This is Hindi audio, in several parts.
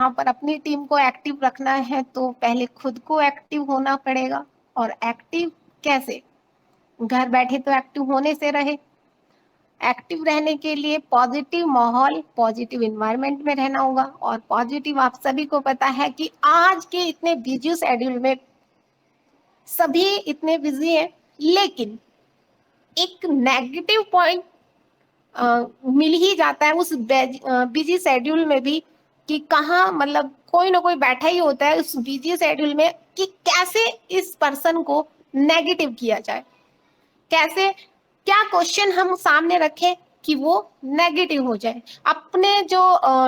यहाँ पर अपनी टीम को एक्टिव रखना है तो पहले खुद को एक्टिव होना पड़ेगा। और एक्टिव कैसे? घर बैठे तो एक्टिव होने से रहे। एक्टिव रहने के लिए पॉजिटिव माहौल, पॉजिटिव इन्वायरमेंट में रहना होगा। और पॉजिटिव, आप सभी को पता है कि आज के इतने बिजी शेड्यूल में सभी इतने बिजी हैं, लेकिन एक नेगेटिव पॉइंट मिल ही जाता है उस बिजी शेड्यूल में भी, कि कहाँ मतलब कोई ना कोई बैठा ही होता है उस बिजी शेड्यूल में कि कैसे इस पर्सन को नेगेटिव किया जाए, कैसे क्या क्वेश्चन हम सामने रखें कि वो नेगेटिव हो जाए। अपने जो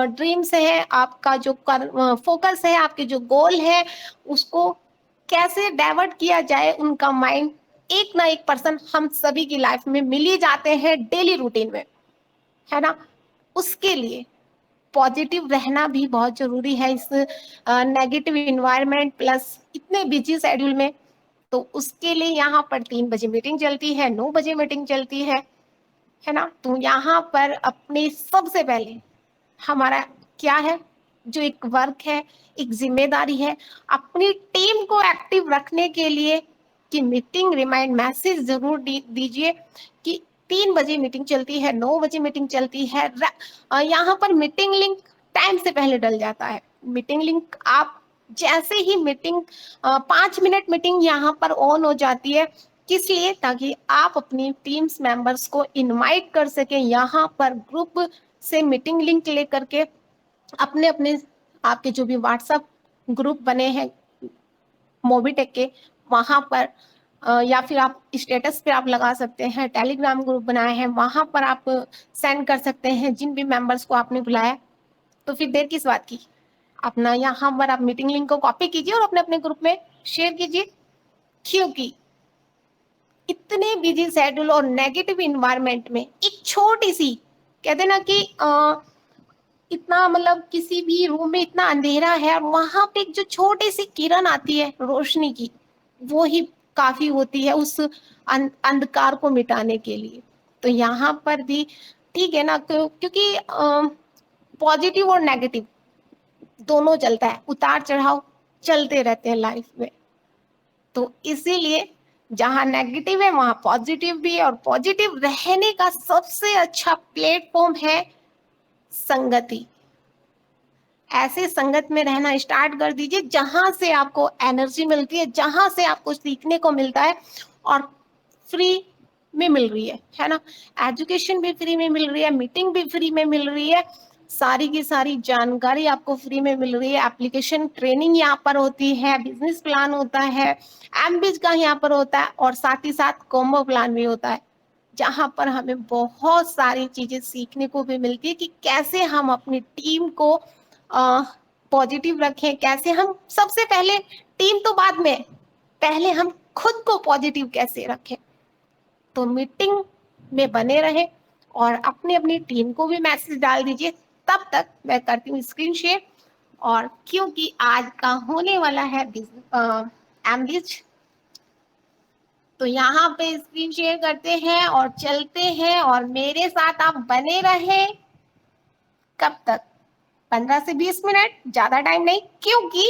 ड्रीम्स है, आपका जो फोकस है, आपके जो गोल है, उसको कैसे डाइवर्ट किया जाए उनका माइंड। एक ना एक पर्सन हम सभी की लाइफ में मिल ही जाते हैं डेली रूटीन में, है ना। उसके लिए पॉजिटिव रहना भी बहुत जरूरी है इस नेगेटिव इन्वायरमेंट प्लस इतने बिजी शेड्यूल में। तो उसके लिए यहाँ पर 3 बजे मीटिंग चलती है, 9 बजे मीटिंग चलती है ना। तो यहाँ पर अपने सबसे पहले हमारा क्या है, जो एक वर्क है, एक जिम्मेदारी है अपनी टीम को एक्टिव रखने के लिए, कि मीटिंग रिमाइंड मैसेज जरूर दीजिए कि 3 बजे मीटिंग चलती है, 9 बजे मीटिंग चलती है। यहाँ पर मीटिंग लिंक टाइम से पहले डल जाता है। मीटिंग लिंक आप जैसे ही मीटिंग 5 मिनट मीटिंग यहाँ पर ऑन हो जाती है, किस लिए? ताकि आप अपनी टीम्स मेंबर्स को इनवाइट कर सके यहाँ पर ग्रुप से मीटिंग लिंक लेकर के। अपने अपने आपके जो भी व्हाट्सएप ग्रुप बने हैं मोबीटेक के, वहां पर या फिर आप स्टेटस पे आप लगा सकते हैं, टेलीग्राम ग्रुप बनाए हैं वहां पर आप सेंड कर सकते हैं जिन भी मेंबर्स को आपने बुलाया। तो फिर देर किस बात की, अपना यहाँ पर आप मीटिंग लिंक को कॉपी कीजिए और अपने अपने ग्रुप में शेयर कीजिए। क्योंकि इतने बिजी शेड्यूल और नेगेटिव इन्वायरमेंट में एक छोटी सी, कहते ना कि इतना मतलब किसी भी रूम में इतना अंधेरा है और वहां पे एक जो छोटी सी किरण आती है रोशनी की, वो ही काफी होती है उस अंधकार को मिटाने के लिए। तो यहाँ पर भी ठीक है ना, क्योंकि पॉजिटिव और नेगेटिव दोनों चलता है, उतार चढ़ाव चलते रहते हैं लाइफ में। तो इसीलिए जहां नेगेटिव है वहां पॉजिटिव भी है, और पॉजिटिव रहने का सबसे अच्छा प्लेटफॉर्म है संगति। ऐसे संगत में रहना स्टार्ट कर दीजिए जहां से आपको एनर्जी मिलती है, जहां से आपको सीखने को मिलता है और फ्री में मिल रही है ना। एजुकेशन भी फ्री में मिल रही है, मीटिंग भी फ्री में मिल रही है, सारी की सारी जानकारी आपको फ्री में मिल रही है। एप्लीकेशन ट्रेनिंग यहाँ पर होती है, बिजनेस प्लान होता है, एमबीज का यहाँ पर होता है, और साथ ही साथ कॉम्बो प्लान भी होता है, जहां पर हमें बहुत सारी चीजें सीखने को भी मिलती है कि कैसे हम अपनी टीम को पॉजिटिव रखें, कैसे हम सबसे पहले, टीम तो बाद में, पहले हम खुद को पॉजिटिव कैसे रखें। तो मीटिंग में बने रहे और अपनी अपनी टीम को भी मैसेज डाल दीजिए। तब तक मैं करती हूँ स्क्रीन शेयर, और क्योंकि आज का होने वाला है एमबीज, तो यहाँ पे स्क्रीन शेयर करते हैं और चलते हैं, और मेरे साथ आप बने रहे। कब तक? 15 से 20 मिनट, ज्यादा टाइम नहीं, क्योंकि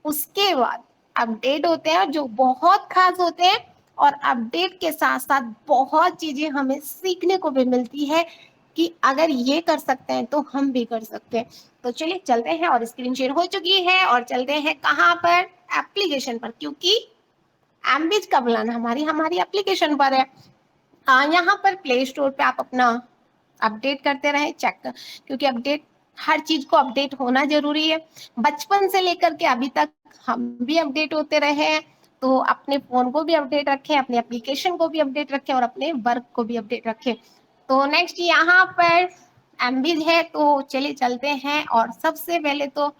उसके बाद अपडेट होते हैं जो बहुत खास होते हैं, और अपडेट के साथ साथ बहुत चीजें हमें सीखने को भी मिलती है कि अगर ये कर सकते हैं तो हम भी कर सकते हैं। तो चलिए चलते हैं, और स्क्रीन शेयर हो चुकी है, और चलते हैं कहाँ पर? एप्लीकेशन पर, क्योंकि एमबीज का प्लान हमारी हमारी एप्लीकेशन पर है। यहाँ पर प्ले स्टोर पे आप अपना अपडेट करते रहे, चेक, क्योंकि अपडेट, हर चीज को अपडेट होना जरूरी है। बचपन से लेकर के अभी तक हम भी अपडेट होते रहे हैं, तो अपने फोन को भी अपडेट रखें, अपने एप्लीकेशन को भी अपडेट रखें, और अपने वर्क को भी अपडेट रखें। तो नेक्स्ट यहाँ पर एमबीज है, तो चलिए चलते हैं। और सबसे पहले तो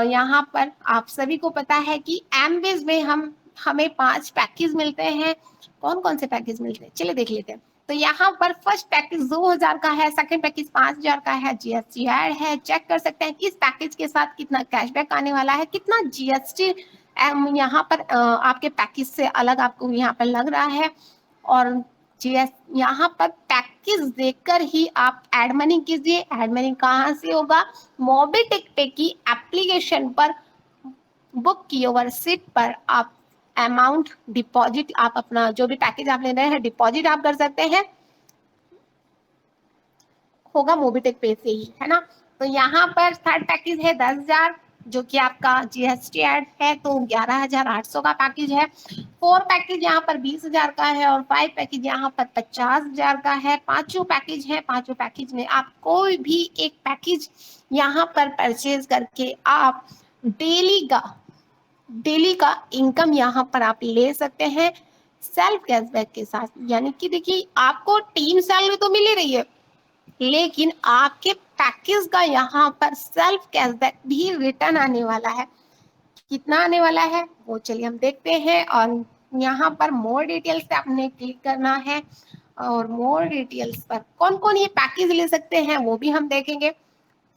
यहाँ पर आप सभी को पता है कि एमबीज में हमें 5 पैकेज मिलते हैं। कौन कौन से पैकेज मिलते हैं चलिए देख लेते हैं। तो यहाँ पर फर्स्ट पैकेज 2000 का है, सेकंड पैकेज 5000 का है, जीएसटी ऐड है। चेक कर सकते हैं कि इस पैकेज के साथ कितना कैशबैक आने वाला है, कितना जीएसटी यहाँ पर आपके पैकेज से अलग आपको यहाँ पर लग रहा है। और जीएस यहाँ पर पैकेज देकर ही आप एड मनी कीजिए। एड मनी कहाँ से होगा? मोबिटेक पे की एप्लीकेशन पर बुक की ओवर सीट पर आप अमाउंट डिपॉजिट, आप अपना जो भी पैकेज आप ले रहे हैं डिपॉजिट आप कर सकते हैं, होगा मोबिटेक पे से ही, है ना। तो यहाँ पर थर्ड पैकेज है 10,000, जो कि आपका जीएसटी ऐड है तो 11,800 का पैकेज है। 4 पैकेज यहाँ पर 20,000 का है और 5 पैकेज यहाँ पर 50,000 का है। पांचों पैकेज है, पांचों पैकेज में आप कोई भी एक पैकेज यहाँ पर परचेज करके आप डेली का इनकम यहाँ पर आप ले सकते हैं सेल्फ कैशबैक के साथ। यानी कि देखिए आपको टीम सैलरी तो मिल ही रही है, लेकिन आपके पैकेज का यहाँ पर सेल्फ कैशबैक भी रिटर्न आने वाला है। कितना आने वाला है वो चलिए हम देखते हैं। और यहाँ पर मोर डिटेल्स पे आपने क्लिक करना है और मोर डिटेल्स पर कौन कौन ये पैकेज ले सकते हैं वो भी हम देखेंगे।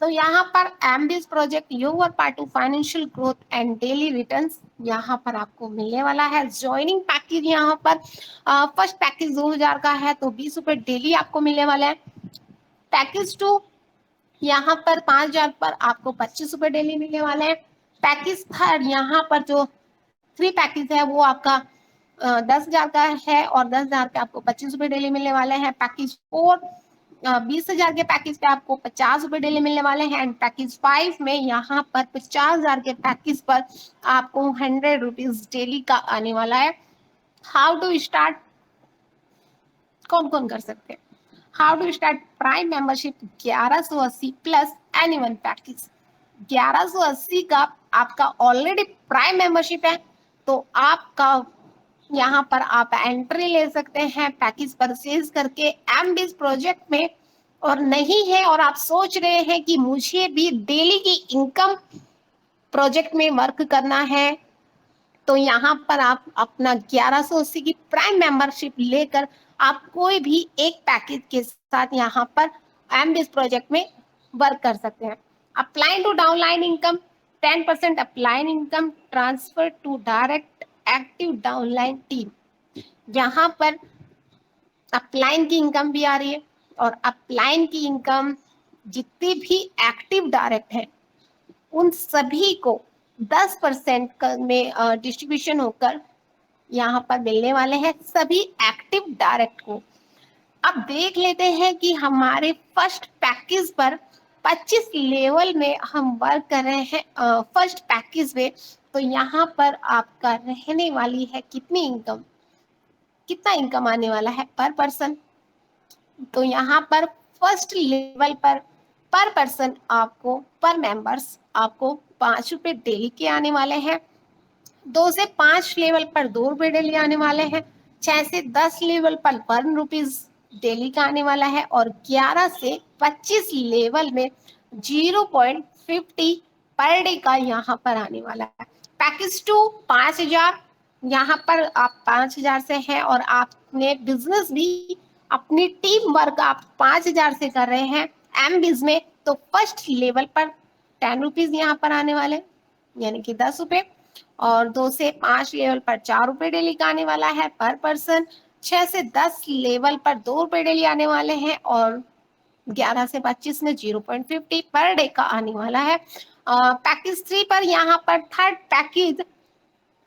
तो यहाँ पर MBS project your part two financial growth and daily returns यहाँ पर आपको मिलने वाला है। ज्वाइनिंग पैकेज यहाँ पर फर्स्ट पैकेज 2,000 का है तो 20 रुपए डेली आपको मिलने वाला है। पैकेज 2 यहाँ पर 5,000 पर आपको 25 रुपए डेली मिलने वाले हैं। पैकेज थर्ड यहाँ पर जो 3 पैकेज है वो आपका 10,000 का है और 10,000 पे आपको 25 रुपए डेली मिलने वाले हैं। पैकेज 4 20,000 के पैकेज पे आपको 50 रुपए डेली मिलने वाले हैं। एंड पैकेज 5 में यहाँ पर 50,000 के पैकेज पर आपको 100 रुपीज डेली का आने वाला है। हाउ टू स्टार्ट, कौन कौन कर सकते हैं? How to start prime membership 1180 plus anyone package. 1180 का आपका ऑलरेडी प्राइम मेंबरशिप है तो आपका यहाँ पर आप एंट्री ले सकते हैं पैकेज परचेज करके एमबीएस प्रोजेक्ट में। और नहीं है और आप सोच रहे हैं कि मुझे भी डेली की इनकम प्रोजेक्ट में वर्क करना है, तो यहाँ पर आप अपना 1180 की प्राइम मेंबरशिप लेकर आप कोई भी एक पैकेज के साथ यहाँ पर एमबीएस प्रोजेक्ट में वर्क कर सकते हैं। Applying to downline income 10% upline income transfer to direct active downline team. यहाँ पर अपलाइन की इनकम भी आ रही है और अपलाइन की इनकम जितने भी एक्टिव डायरेक्ट है उन सभी को 10% में डिस्ट्रीब्यूशन होकर यहाँ पर मिलने वाले हैं सभी एक्टिव डायरेक्ट को। अब देख लेते हैं कि हमारे फर्स्ट पैकेज पर 25 लेवल में हम वर्क कर रहे हैं फर्स्ट पैकेज में। तो यहाँ पर आपका रहने वाली है कितनी इनकम, कितना इनकम आने वाला है पर पर्सन। तो यहाँ पर फर्स्ट लेवल पर पर्सन आपको पर मेंबर्स आपको 5 रुपए डेली के आने वाले हैं। 2 से 5 लेवल पर 2 रुपए डेली आने वाले हैं। 6 से 10 लेवल पर 1 रुपीज डेली का आने वाला है और 11 से 25 लेवल में 0.50 पर डे का यहाँ पर आने वाला है। पैकेज 2 5,000, यहाँ पर आप 5,000 से हैं और आपने बिजनेस भी अपनी टीम वर्क आप 5,000 से कर रहे हैं एमबीज में, तो फर्स्ट लेवल पर 10 रुपीज यहाँ पर आने वाले यानी कि 10 रुपए। और 2 से 5 लेवल पर 4 रुपए डेली का आने वाला है पर पर्सन। 6 से 10 लेवल पर 2 रुपए डेली आने वाले हैं और 11 से 25 में 0.50 पर डे का आने वाला है। पैकेज 3 पर यहाँ पर थर्ड पैकेज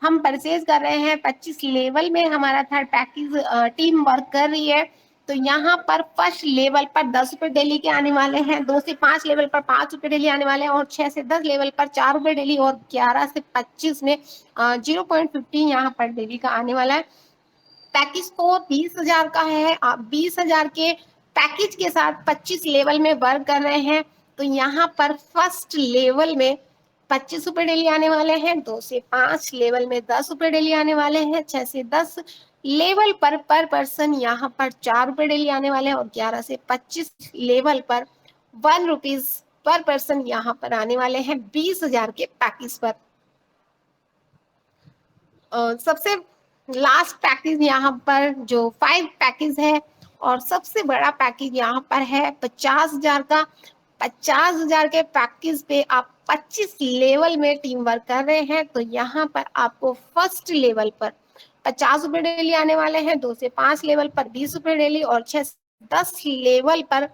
हम परचेज कर रहे हैं 25 लेवल में हमारा थर्ड पैकेज टीम वर्क कर रही है। तो यहाँ पर फर्स्ट लेवल पर 10 रुपए डेली के आने वाले हैं। 2 से 5 लेवल पर 5 रुपए डेली आने वाले हैं और 6 से 10 लेवल पर 4 रुपए डेली और 11 से 25 में 0.50 यहाँ पर डेली का आने वाला है। पैकेज तो 20,000 का है। आप 20,000 के पैकेज के साथ 25 लेवल में वर्क कर रहे हैं तो यहाँ पर फर्स्ट लेवल में 25 रुपए डेली आने वाले हैं। 2 से 5 लेवल में 10 रुपए डेली आने वाले हैं। 6 से 10 लेवल पर पर्सन यहाँ पर 4 रुपए डेली आने वाले हैं और 11 से 25 लेवल पर 1 रुपीज पर पर्सन यहाँ पर आने वाले हैं 20,000 के पैकेज पर। सबसे लास्ट पैकेज यहाँ पर जो 5 पैकेज है और सबसे बड़ा पैकेज यहाँ पर है 50,000 का। 50,000 के पैकेज पे आप 25 लेवल में टीम वर्क कर रहे हैं तो यहाँ पर आपको फर्स्ट लेवल पर ₹50 डेली आने वाले हैं, 2 से 5 लेवल पर ₹20 डेली और 6 से 10 लेवल पर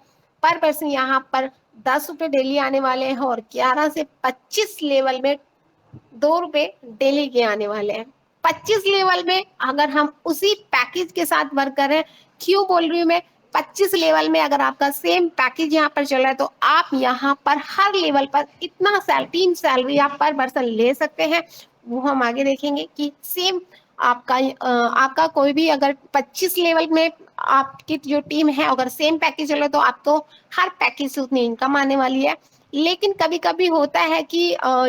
पर्सन यहाँ पर ₹10 डेली आने वाले हैं और 11 से 25 लेवल में ₹2 डेली के आने वाले हैं। 25 लेवल में अगर हम उसी पैकेज के साथ वर्क कर रहे हैं, क्यों बोल रही हूँ मैं, 25 लेवल में अगर आपका सेम पैकेज यहाँ पर चल रहा है तो आप यहाँ पर हर लेवल पर इतना टीम सैलरी आप पर पर्सन ले सकते हैं। वो हम आगे देखेंगे कि सेम आपका कोई भी अगर 25 लेवल में आपकी जो टीम है अगर सेम पैकेज चले तो आपको हर पैकेज से उतनी इनकम आने वाली है। लेकिन कभी कभी होता है कि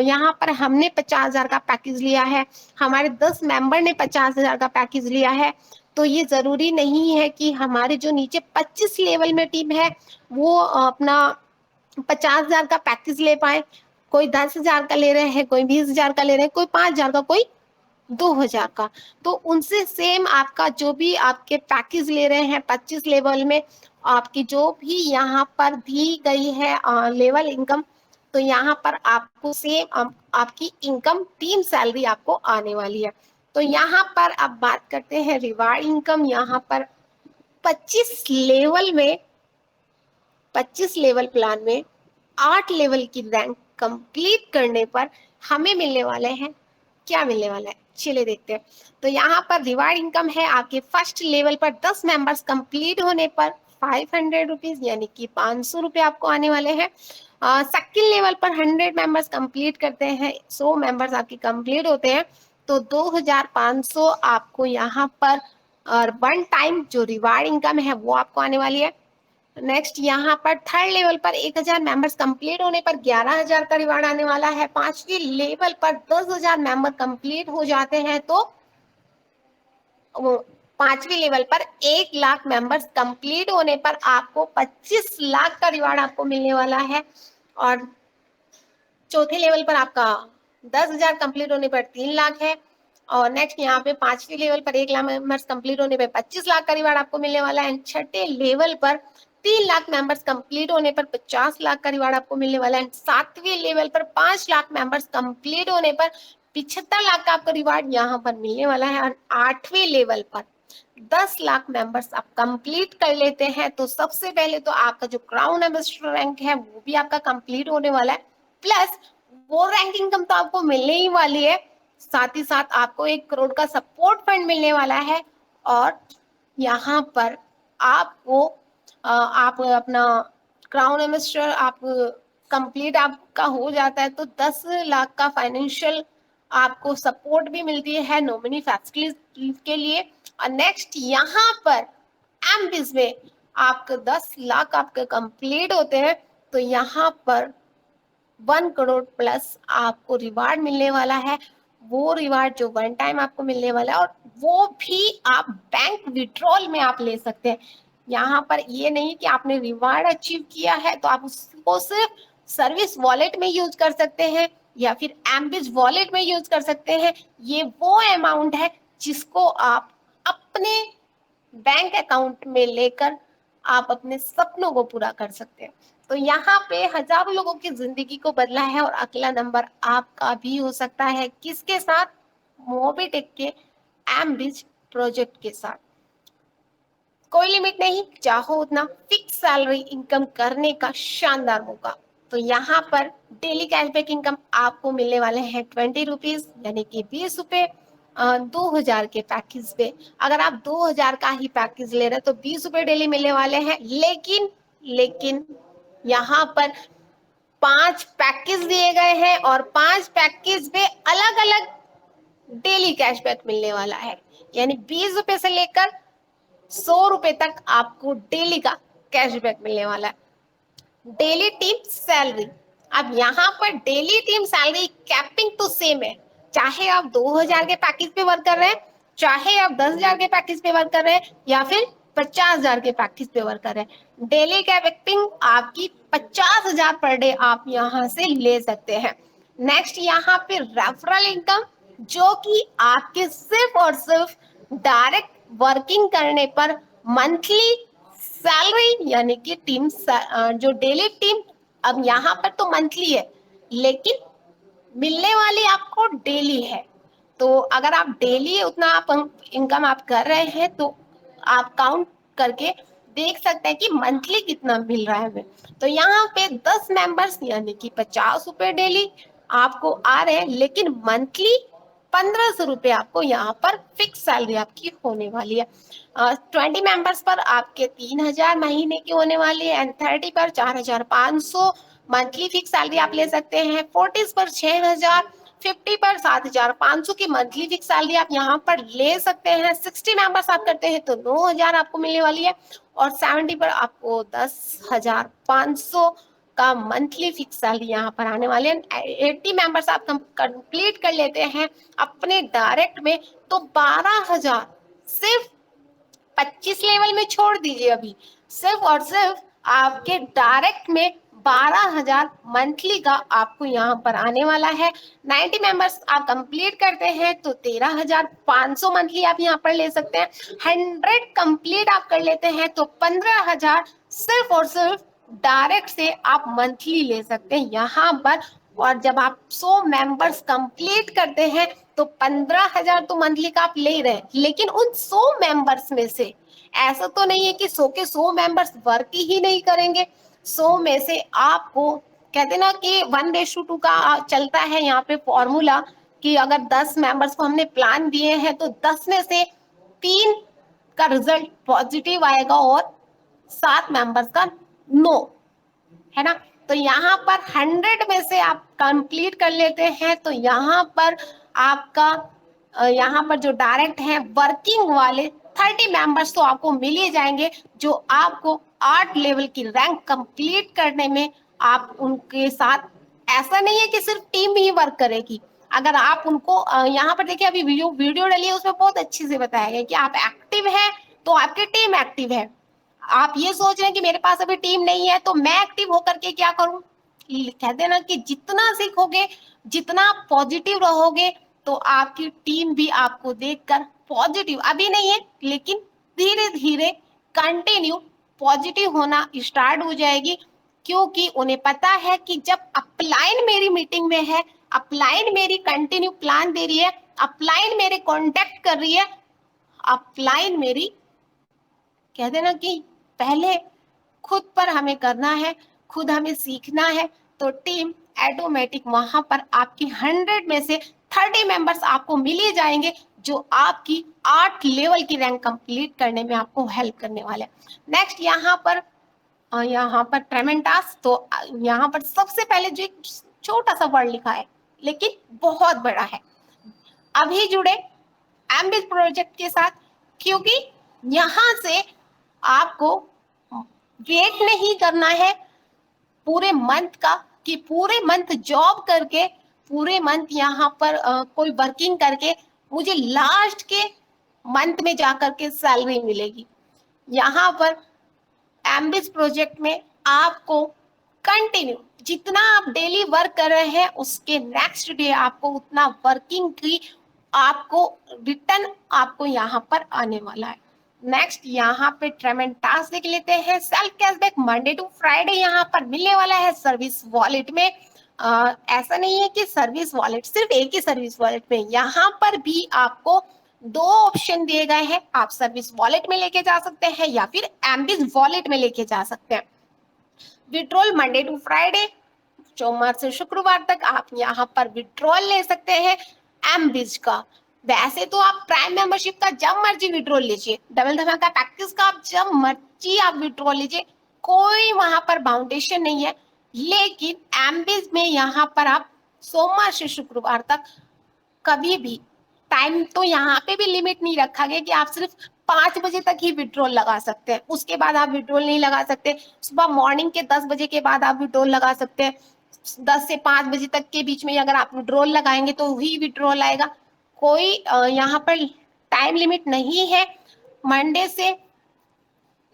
यहाँ पर हमने 50,000 का पैकेज लिया है, हमारे 10 मेंबर ने 50,000 का पैकेज लिया है, तो ये जरूरी नहीं है कि हमारे जो नीचे 25 लेवल में टीम है वो अपना 50,000 का पैकेज ले पाए। कोई 10,000 का ले रहे हैं, कोई 20,000 का ले रहे हैं, कोई 5,000 का, कोई 2,000 का। तो उनसे सेम आपका जो भी आपके पैकेज ले रहे हैं 25 लेवल में, आपकी जो भी यहाँ पर दी गई है लेवल इनकम, तो यहाँ पर आपको सेम आपकी इनकम टीम सैलरी आपको आने वाली है। तो यहाँ पर अब बात करते हैं रिवार्ड इनकम। यहाँ पर 25 लेवल में 25 लेवल प्लान में 8 लेवल की रैंक कंप्लीट करने पर हमें मिलने वाले हैं, क्या मिलने वाला है चलिए देखते हैं। तो यहाँ पर रिवार्ड इनकम है आपके फर्स्ट लेवल पर 10 मेंबर्स कंप्लीट होने पर ₹500 यानी कि ₹500 आपको आने वाले हैं। सेकंड लेवल पर 100 मेंबर्स कंप्लीट करते हैं, 100 मेंबर्स आपके कंप्लीट होते हैं तो 2,500 आपको यहाँ पर और वन टाइम जो रिवार्ड इनकम है वो आपको आने वाली है। नेक्स्ट यहाँ पर थर्ड लेवल पर 1,000 मेंबर्स कंप्लीट होने पर 11,000 का रिवार्ड आने वाला है। पांचवी लेवल पर 10,000 मेंबर कंप्लीट हो जाते हैं तो पांचवी लेवल पर 1,00,000 मेंबर्स कंप्लीट होने पर आपको 25 लाख का रिवार्ड आपको मिलने वाला है। और चौथे लेवल पर आपका 10,000 कंप्लीट होने पर 3 लाख है। और नेक्स्ट यहाँ पे पांचवी लेवल पर 1,00,000 मेंबर्स कंप्लीट होने पर 25 लाख का रिवार्ड आपको मिलने वाला है। छठे लेवल पर 3 लाख मेंबर्स कंप्लीट होने पर 50 लाख का रिवार्ड आपको मिलने वाला है। सातवीं लेवल पर 5 लाख मेंबर्स कंप्लीट होने पर 75 लाख का आपको रिवार्ड यहाँ पर मिलने वाला है। और आठवें लेवल पर 10 लाख मेंबर्स आप कंप्लीट कर लेते हैं तो सबसे पहले तो आपका जो क्राउन एम्बेसडर रैंक है वो भी आपका कंप्लीट होने वाला है, प्लस वो रैंक इनकम तो आपको मिलने ही वाली है, साथ ही साथ आपको 1 करोड़ का सपोर्ट फंड मिलने वाला है। और यहाँ पर आपको आप अपना क्राउन एम्बेसडर आप कंप्लीट आपका हो जाता है तो 10 लाख का फाइनेंशियल आपको सपोर्ट भी मिलती है नॉमिनी फैसिलिटीज के लिए। और नेक्स्ट यहाँ पर एमबीज में आपके 10 लाख आपके कंप्लीट होते हैं तो यहाँ पर 1 करोड़ प्लस आपको रिवार्ड मिलने वाला है। वो रिवार्ड जो वन टाइम आपको मिलने वाला है और वो भी आप बैंक विड्रॉल में आप ले सकते हैं। यहाँ पर ये नहीं कि आपने रिवार्ड अचीव किया है तो आप उसको सिर्फ सर्विस वॉलेट में यूज कर सकते हैं या फिर एमबीज वॉलेट में यूज कर सकते हैं। ये वो अमाउंट है जिसको आप अपने बैंक अकाउंट में लेकर आप अपने सपनों को पूरा कर सकते हैं। तो यहाँ पे हजारों लोगों की जिंदगी को बदला है और अगला नंबर आपका भी हो सकता है। किसके साथ? मोबीटेक के एमबीज प्रोजेक्ट के साथ। कोई लिमिट नहीं, चाहो उतना फिक्स सैलरी इनकम करने का शानदार मौका। तो यहाँ पर डेली कैशबैक इनकम आपको मिलने वाले हैं ₹20 यानी कि ₹20 2,000 के पैकेज पे। अगर आप 2,000 का ही पैकेज ले रहे हैं तो ₹20 डेली मिलने वाले हैं। लेकिन यहाँ पर 5 पैकेज दिए गए हैं और 5 पैकेज पे अलग अलग डेली कैशबैक मिलने वाला है, यानी ₹20 से लेकर ₹100 तक आपको डेली का कैशबैक मिलने वाला है। डेली टीम सैलरी, अब यहाँ पर डेली टीम सैलरी कैपिंग तो सेम है, चाहे आप 2,000 के पैकेज पे वर्क कर रहे हैं, चाहे आप 10,000 के पैकेज पे वर्क कर रहे हैं या फिर 50,000 के पैकेज पे वर्क कर रहे हैं। डेली कैपिंग आपकी 50,000 पर डे आप यहाँ से ले सकते हैं। नेक्स्ट यहाँ पे रेफरल इनकम, जो कि आपके सिर्फ और सिर्फ डायरेक्ट वर्किंग करने पर मंथली सैलरी यानी कि टीम जो डेली टीम, अब यहाँ पर तो मंथली है लेकिन मिलने वाली आपको डेली है। तो अगर आप डेली उतना आप इनकम आप कर रहे हैं तो आप काउंट करके देख सकते हैं कि मंथली कितना मिल रहा है हमें। तो यहाँ पे 10 मेंबर्स यानी कि 50 रुपए डेली आपको आ रहे हैं, लेकिन मंथली 1500 रुपए आपको यहाँ पर फिक्स सैलरी आपकी होने वाली है। 20 मेंबर्स पर आपके 3000 महीने की होने वाली है, एंड 30 पर 4500 मंथली फिक्स सैलरी आप ले सकते हैं। 40 पर 6000, 50 पर 7500 की मंथली फिक्स सैलरी आप यहाँ पर ले सकते हैं। 60 मेंबर्स आप करते हैं तो 9000 आपको मिलने वाली है, और 70 पर आपको 10,500 का मंथली फिक्स सैलरी यहाँ पर आने वाले हैं। 80 मेंबर्स आप कंप्लीट कर लेते हैं अपने डायरेक्ट में तो 12,000 सिर्फ 25 लेवल में छोड़ दीजिए, अभी सिर्फ और सिर्फ आपके डायरेक्ट में 12,000 मंथली का आपको यहाँ पर आने वाला है। 90 मेंबर्स आप कंप्लीट करते हैं तो 13,500 मंथली आप यहाँ पर ले सकते हैं। 100 कंप्लीट आप कर लेते हैं तो 15,000 सिर्फ और सिर्फ डायरेक्ट से आप मंथली ले सकते हैं यहाँ पर। और जब आप 100 मेंबर्स कंप्लीट करते हैं तो 15,000 तो मंथली का आप ले रहे हैं, लेकिन उन 100 मेंबर्स में से ऐसा तो नहीं है कि 100 के 100 मेंबर्स वर्क ही नहीं करेंगे। 100 में से आपको कहते ना कि 1:2 का चलता है यहाँ पे फॉर्मूला, कि अगर 10 मेंबर्स को हमने प्लान दिए हैं तो 10 में से 3 का रिजल्ट पॉजिटिव आएगा और 7 मेंबर्स का नो, है ना। तो यहाँ पर 100 में से आप कंप्लीट कर लेते हैं तो यहाँ पर आपका यहाँ पर जो डायरेक्ट है वर्किंग वाले 30 मेंबर्स तो आपको मिल ही जाएंगे, जो आपको 8 लेवल की रैंक कंप्लीट करने में आप उनके साथ, ऐसा नहीं है कि सिर्फ टीम ही वर्क करेगी। अगर आप उनको यहाँ पर देखिए अभी वीडियो डली है, उसमें बहुत अच्छे से बताया गया कि आप एक्टिव है तो आपकी टीम एक्टिव है। आप ये सोच रहे हैं कि मेरे पास अभी टीम नहीं है तो मैं एक्टिव होकर के क्या करूं। कहते हैं ना कि जितना सीखोगे, जितना पॉजिटिव रहोगे, तो आपकी टीम भी आपको देखकर पॉजिटिव, अभी नहीं है लेकिन धीरे धीरे कंटिन्यू पॉजिटिव होना स्टार्ट हो जाएगी। क्योंकि उन्हें पता है कि जब अपलाइन मेरी मीटिंग में है, अपलाइन मेरी कंटिन्यू प्लान दे रही है, अपलाइन मेरे कॉन्टेक्ट कर रही है, अपलाइन मेरी कहते हैं ना कि पहले खुद पर हमें करना है, खुद हमें सीखना है, तो टीम ऑटोमेटिक वहां पर आपकी 100 में से 30 मेंबर्स आपको मिल ही जाएंगे, जो आपकी 8 लेवल की रैंक कंप्लीट करने में आपको हेल्प करने वाले हैं। नेक्स्ट यहाँ पर ट्रेमेंटास, तो यहाँ पर सबसे पहले जो एक छोटा सा वर्ड लिखा है लेकिन बहुत बड़ा है, अभी जुड़े एम्बिस प्रोजेक्ट के साथ, क्योंकि यहाँ से आपको वेट नहीं करना है पूरे मंथ का कि पूरे मंथ जॉब करके, पूरे मंथ यहाँ पर कोई वर्किंग करके मुझे लास्ट के मंथ में जाकर के सैलरी मिलेगी। यहाँ पर एम्बिस प्रोजेक्ट में आपको कंटिन्यू जितना आप डेली वर्क कर रहे हैं उसके नेक्स्ट डे आपको उतना वर्किंग की आपको रिटर्न आपको यहाँ पर आने वाला है। नेक्स्ट यहाँ पे ट्रेमेंटास देख लेते हैं। Self cashback Monday to Friday यहाँ पर मिलने वाला है सर्विस वॉलेट में। ऐसा नहीं है कि सर्विस वॉलेट सिर्फ एक ही सर्विस वॉलेट में, यहाँ पर भी आपको 2 ऑप्शन दिए गए हैं, आप सर्विस वॉलेट में लेके जा सकते हैं या फिर एम्बिस वॉलेट में लेके जा सकते हैं। विड्रॉल मंडे टू फ्राइडे, सोमवार से शुक्रवार तक आप यहाँ पर विड्रॉल ले सकते हैं एम्बिस का। वैसे तो आप प्राइम मेंबरशिप का जब मर्जी विड्रॉल लीजिए, डबल धमाका पैकेज का आप जब मर्जी आप विड्रॉल लीजिए, कोई वहां पर बाउंडेशन नहीं है। लेकिन एम्बिस में यहाँ पर आप सोमवार से शुक्रवार तक कभी भी, टाइम तो यहाँ पे भी लिमिट नहीं रखा गया कि आप सिर्फ 5 बजे तक ही विड्रॉल लगा सकते हैं, उसके बाद आप विड्रॉल नहीं लगा सकते। सुबह मॉर्निंग के 10 बजे के बाद आप विड्रॉल लगा सकते हैं। 10 से 5 बजे तक के बीच में अगर आप विड्रॉल लगाएंगे तो ही विड्रॉल आएगा। कोई यहाँ पर टाइम लिमिट नहीं है। मंडे से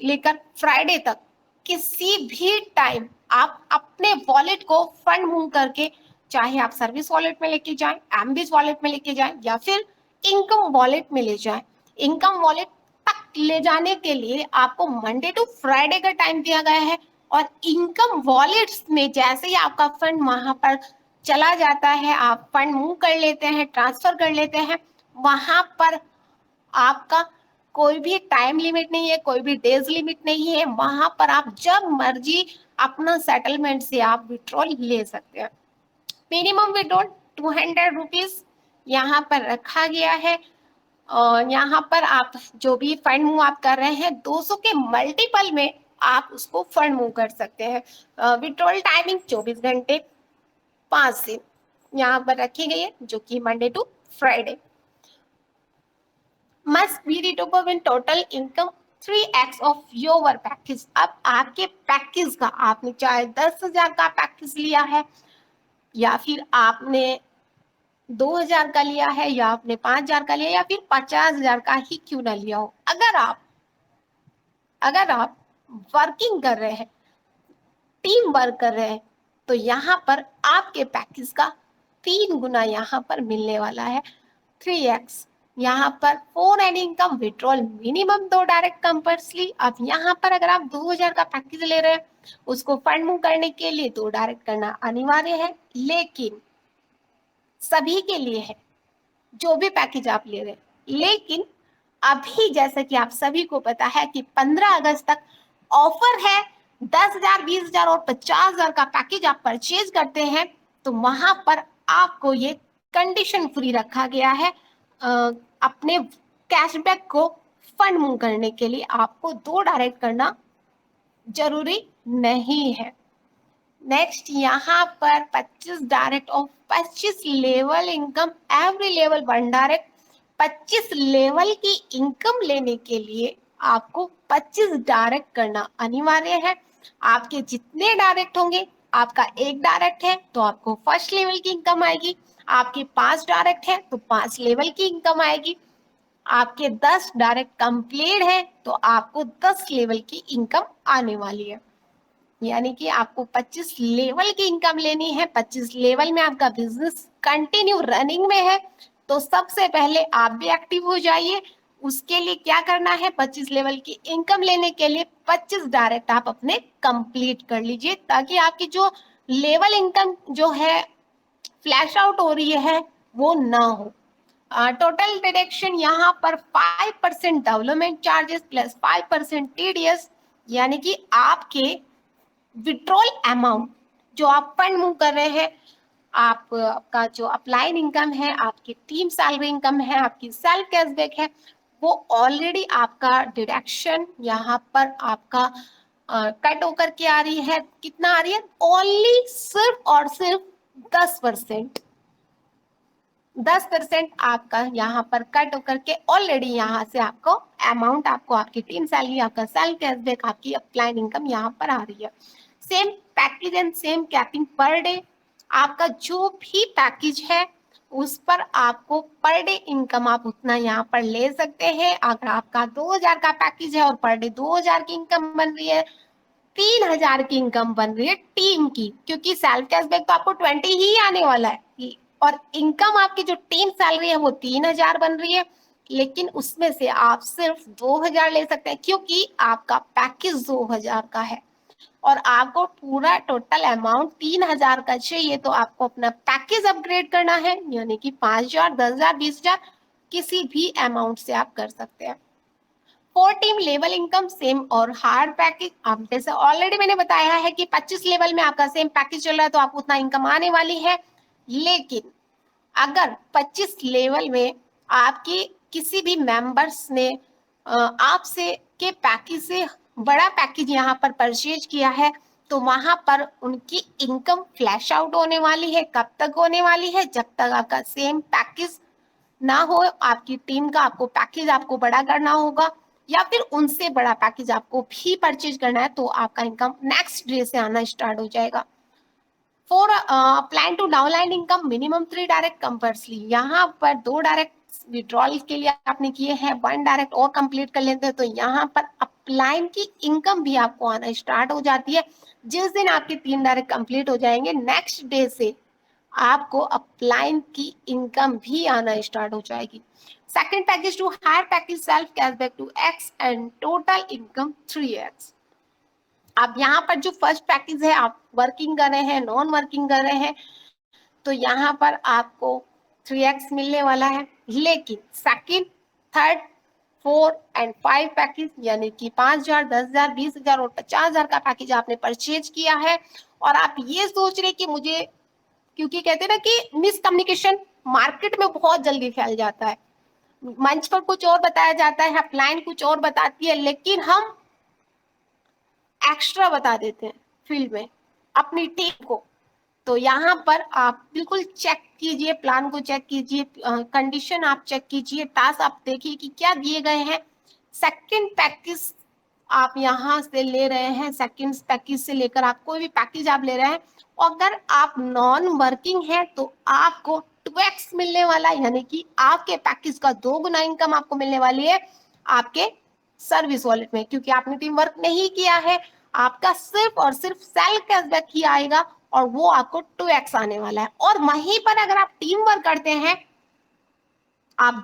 लेकर फ्राइडे तक किसी भी टाइम आप अपने वॉलेट को फंड मूव करके, चाहे आप सर्विस वॉलेट में लेके जाएं, एम्बिस वॉलेट में लेके जाएं या फिर इनकम वॉलेट में ले जाएं। इनकम वॉलेट तक ले जाने के लिए आपको मंडे टू फ्राइडे का टाइम दिया गया है, और इनकम वॉलेट्स में जैसे ही आपका फंड वहां पर चला जाता है, आप फंड मूव कर लेते हैं, ट्रांसफर कर लेते हैं, वहां पर आपका कोई भी टाइम लिमिट नहीं है, कोई भी डेज लिमिट नहीं है, वहां पर आप जब मर्जी अपना सेटलमेंट से आप विड्रॉल ले सकते हैं। मिनिमम विड्रॉल 200 रुपीज यहाँ पर रखा गया है। और यहाँ पर आप जो भी फंड मूव आप कर रहे हैं 200 के मल्टीपल में आप उसको फंड मूव कर सकते हैं। विड्रॉल टाइमिंग 24 घंटे 5 दिन यहाँ पर रखी गई है, जो कि Monday to Friday. Must be return in total income 3x of your package. अब आपके पैकेज का, आपने चाहे 10,000 का पैकेज लिया है, या फिर आपने 2,000 का लिया है, या आपने 5,000 का लिया, या फिर 50,000 का ही क्यों ना लिया हो, अगर आप वर्किंग कर रहे हैं, टीम वर्क कर रहे हैं, तो यहाँ पर आपके पैकेज का 3 गुना यहाँ पर मिलने वाला है, 3x। यहाँ पर for an income withdrawal minimum 2 direct compulsory. अब यहाँ पर अगर आप 2,000 का पैकेज ले रहे हैं, उसको फंड मूव करने के लिए 2 डायरेक्ट करना अनिवार्य है, लेकिन सभी के लिए है, जो भी पैकेज आप ले रहे हैं। लेकिन अभी जैसे कि आप सभी को पता है कि 15 अगस्त तक ऑफर है, 10,000, 20,000 और 50,000 का पैकेज आप परचेज करते हैं, तो वहां पर आपको ये कंडीशन फ्री रखा गया है। अपने कैशबैक को फंड मूव करने के लिए आपको 2 डायरेक्ट करना जरूरी नहीं है। नेक्स्ट यहाँ पर 25 direct of 25 level income, every level 1 direct. 25 level की इनकम लेने के लिए आपको 25 डायरेक्ट करना अनिवार्य है। आपके जितने डायरेक्ट होंगे, आपका 1 डायरेक्ट है तो आपको फर्स्ट लेवल की इनकम आएगी, आपके 5 डायरेक्ट है तो 5 लेवल की इनकम आएगी, आपके 10 डायरेक्ट कंप्लीट है तो आपको 10 लेवल की इनकम आने वाली है। यानी कि आपको 25 लेवल की इनकम लेनी है। 25 लेवल में आपका बिजनेस कंटिन्यू रनिंग में है, तो सबसे पहले आप भी एक्टिव हो जाइए। उसके लिए क्या करना है, 25 लेवल की इनकम लेने के लिए 25 डायरेक्ट आप अपने कंप्लीट कर लीजिए, ताकि आपकी जो लेवल इनकम जो है फ्लैश आउट हो रही है वो ना हो। टोटल डिडक्शन यहाँ पर 5% डेवलपमेंट चार्जेस प्लस 5% टीडीएस, यानी कि आपके विड्रॉल अमाउंट जो आप फंड मूव कर रहे हैं, आपका जो अपलाइन इनकम है, आपकी टीम सैलरी इनकम है, आपकी सेल्फ कैशबैक है, वो ऑलरेडी आपका डिडक्शन यहाँ पर आपका कट होकर के आ रही है। कितना आ रही है, ओनली सिर्फ और सिर्फ 10%। 10% आपका यहाँ पर कट होकर के ऑलरेडी यहाँ से आपको अमाउंट, आपको आपकी टीम सैलरी, आपका सेल्फ कैशबैक, आपकी अपलाइन इनकम यहाँ पर आ रही है। Same package and same capping per day. आपका जो भी पैकेज है उस पर आपको पर डे इनकम आप उतना यहाँ पर ले सकते हैं। अगर आपका 2,000 का पैकेज है और पर डे 2,000 की इनकम बन रही है, 3,000 की इनकम बन रही है टीम की, क्योंकि सेल्फ कैशबैक तो आपको 20 ही आने वाला है, और इनकम आपकी जो टीम सैलरी है वो 3,000 बन रही है, लेकिन उसमें से आप सिर्फ 2,000 ले सकते हैं, क्योंकि आपका पैकेज 2,000 का है और आपको पूरा टोटल अमाउंट 3,000 का चाहिए। तो आपको अपना पैकेज अपग्रेड करना है, यानी कि 5,000, 10,000, 20,000 किसी भी अमाउंट से आप कर सकते हैं। Four team level income same और हार्ड पैकेज। अब जैसे ऑलरेडी मैंने बताया है कि 25 लेवल में आपका सेम पैकेज चल रहा है तो आपको उतना इनकम आने वाली है, लेकिन अगर 25 लेवल में आपके किसी भी मेंबर्स ने आपसे के पैकेज से बड़ा पैकेज यहाँ पर परचेज किया है, तो वहां पर उनकी इनकम फ्लैश आउट होने वाली है। कब तक होने वाली है, जब तक आपका सेम पैकेज ना हो। आपकी टीम का आपको पैकेज आपको बड़ा करना होगा, या फिर उनसे बड़ा पैकेज आपको भी परचेज करना है, तो आपका इनकम नेक्स्ट डे से आना स्टार्ट हो जाएगा। For plan to downline income minimum 3 direct compulsory. यहाँ पर 2 डायरेक्ट विड्रॉल के लिए आपने किए हैं, 1 डायरेक्ट और कंप्लीट कर लेते हैं, तो यहाँ पर अपलाइन की इनकम भी आपको आना स्टार्ट हो जाती है। जिस दिन आपके 3 डायरेक्ट कंप्लीट हो जाएंगे, नेक्स्ट डे से आपको अपलाइन की इनकम भी आना स्टार्ट हो जाएगी। Second package to higher package self cashback to X and total income 3x। अब यहाँ पर जो फर्स्ट पैकेज है, आप वर्किंग कर रहे हैं, नॉन वर्किंग कर रहे हैं, तो यहाँ पर आपको 3x मिलने वाला है। लेकिन सेकंड, थर्ड, 4 एंड 5 पैकेज यानी कि 5,000, 10,000, 20,000 और 50,000 का पैकेज आपने परचेज किया है और आप ये सोच रहे कि मुझे, क्योंकि कहते हैं ना कि मिसकम्युनिकेशन मार्केट में बहुत जल्दी फैल जाता है, मंच पर कुछ और बताया जाता है, अपलाइन कुछ और बताती है, लेकिन हम एक्स्ट्रा बता देते हैं फील्ड में अपनी टीम को। तो यहाँ पर आप बिल्कुल चेक कीजिए, प्लान को चेक कीजिए, कंडीशन आप चेक कीजिए, टास्क आप देखिए कि क्या दिए गए हैं। सेकंड पैकेज आप यहाँ से ले रहे हैं, सेकंड पैकेज से लेकर आप कोई भी पैकेज आप ले रहे हैं, अगर आप नॉन वर्किंग है तो आपको 2x मिलने वाला है, यानी कि आपके पैकेज का 2 गुना इनकम आपको मिलने वाली है आपके सर्विस वॉलेट में, क्योंकि आपने टीम वर्क नहीं किया है। आपका सिर्फ और सिर्फ सेल्फ कैशबैक ही आएगा और वो आपको 2x आने वाला है। और वहीं पर अगर आप टीम वर्क करते हैं, आप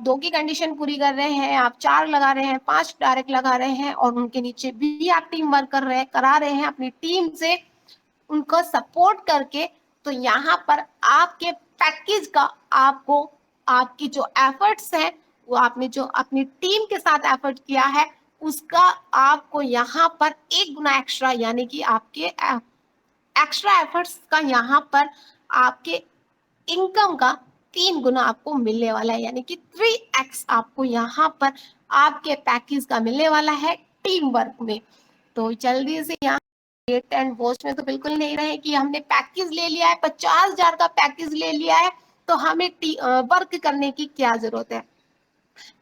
दो की कंडीशन पूरी कर रहे हैं, आप 4 लगा रहे हैं, 5 डायरेक्ट लगा रहे हैं और उनके नीचे भी आप टीम वर्क करा रहे हैं अपनी टीम से उनको सपोर्ट करके, तो यहाँ पर आपके पैकेज का आपको, आपकी जो एफर्ट्स हैं वो आपने जो अपनी टीम के साथ एफर्ट किया है उसका आपको यहाँ पर 1 गुना एक्स्ट्रा, यानी कि आपके एक्स्ट्रा एफर्ट्स का यहाँ पर आपके इनकम का 3 गुना आपको मिलने वाला है, यानी कि 3x आपको यहाँ पर आपके पैकेज का मिलने वाला है टीम वर्क में। तो जल्दी से यहाँ वेट एंड वॉच में तो बिल्कुल नहीं रहे कि हमने पैकेज ले लिया है, 50,000 का पैकेज ले लिया है तो हमें वर्क करने की क्या जरूरत है।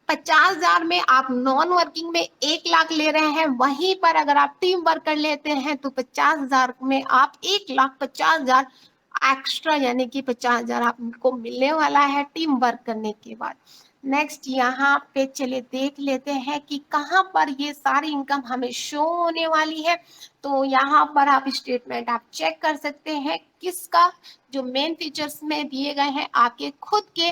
50,000 में आप नॉन वर्किंग में 1 लाख ले रहे हैं, वहीं पर अगर आप टीम वर्क कर लेते हैं तो 50,000 में आप 1,50,000 एक्स्ट्रा, यानी कि 50,000 आपको मिलने वाला है टीम वर्क करने के बाद। नेक्स्ट यहाँ पे चलिए देख लेते हैं कि कहाँ पर ये सारी इनकम हमें शो होने वाली है। तो यहाँ पर आप स्टेटमेंट आप चेक कर सकते हैं, किसका जो मेन फीचर्स में दिए गए हैं आपके खुद के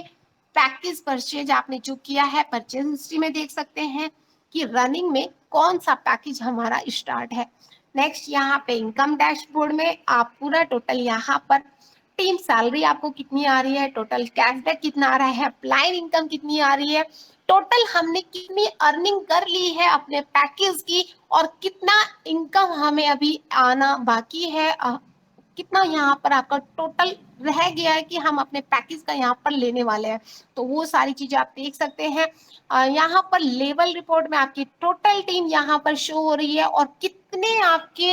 पैकेज परचेज आपने जो किया है, परचेज हिस्ट्री में देख सकते हैं कि रनिंग में कौन सा पैकेज हमारा स्टार्ट है। नेक्स्ट यहाँ पे इनकम डैशबोर्ड में आप पूरा टोटल यहाँ पर टीम सैलरी आपको कितनी आ रही है, टोटल कैशबैक कितना आ रहा है, अपलाइन इनकम कितनी आ रही है, टोटल हमने कितनी अर्निंग कर ली है अपने पैकेज की और कितना इनकम हमें अभी आना बाकी है, कितना यहाँ पर आपका टोटल रह गया है कि हम अपने पैकेज का यहाँ पर लेने वाले हैं। तो वो सारी चीजें आप देख सकते हैं। यहाँ पर लेवल रिपोर्ट में आपकी टोटल टीम यहाँ पर शो हो रही है और कितने आपके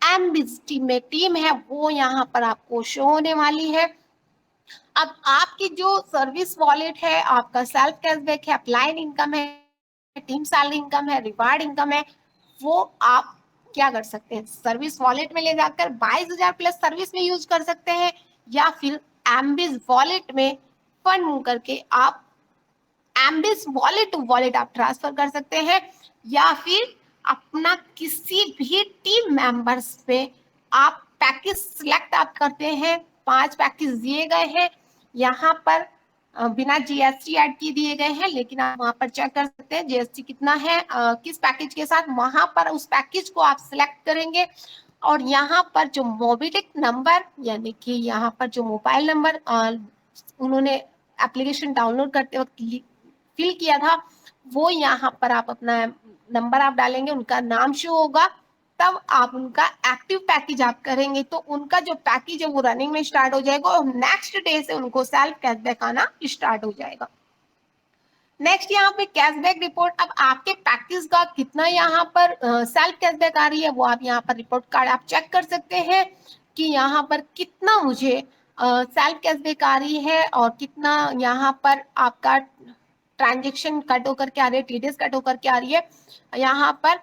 एमबीज टीम है वो यहाँ पर आपको शो होने वाली है। अब आपकी जो सर्विस वॉलेट है, आपका सेल्फ कैशबैक है, अपलाइन इनकम है, टीम सैलरी इनकम है, रिवार्ड इनकम है, वो आप क्या कर सकते हैं, सर्विस वॉलेट में ले जाकर 22,000 प्लस सर्विस में यूज कर सकते हैं, या फिर एम्बिस वॉलेट में फंड मूव करके आप एम्बिस वॉलेट टू वॉलेट आप ट्रांसफर कर सकते हैं, या फिर अपना किसी भी टीम मेंबर्स पे आप पैकेज सिलेक्ट आप करते हैं। 5 पैकेज दिए गए हैं यहाँ पर, बिना जीएसटी ऐड किए दिए गए हैं, लेकिन आप वहां पर चेक कर सकते हैं जीएसटी कितना है किस पैकेज के साथ, वहां पर उस पैकेज को आप सिलेक्ट करेंगे और यहाँ पर जो मोबिलिक नंबर, यानी कि यहाँ पर जो मोबाइल नंबर उन्होंने एप्लीकेशन डाउनलोड करते वक्त फिल किया था, वो यहाँ पर आप अपना नंबर आप डालेंगे, उनका नाम शो होगा, तब आप उनका एक्टिव पैकेज आप करेंगे तो उनका जो पैकेज है वो रनिंग में स्टार्ट हो जाएगा और नेक्स्ट डे से उनको सेल्फ कैशबैक आना स्टार्ट हो जाएगा। नेक्स्ट यहाँ पे कैशबैक रिपोर्ट, अब आपके पैकेज का कितना यहाँ पर सेल्फ कैशबैक आ रही है वो आप यहाँ पर रिपोर्ट कार्ड आप चेक कर सकते हैं कि यहाँ पर कितना मुझे सेल्फ कैशबैक आ रही है और कितना यहाँ पर आपका ट्रांजेक्शन कट होकर के आ रही है, टीडीएस कट होकर के आ रही है यहाँ पर।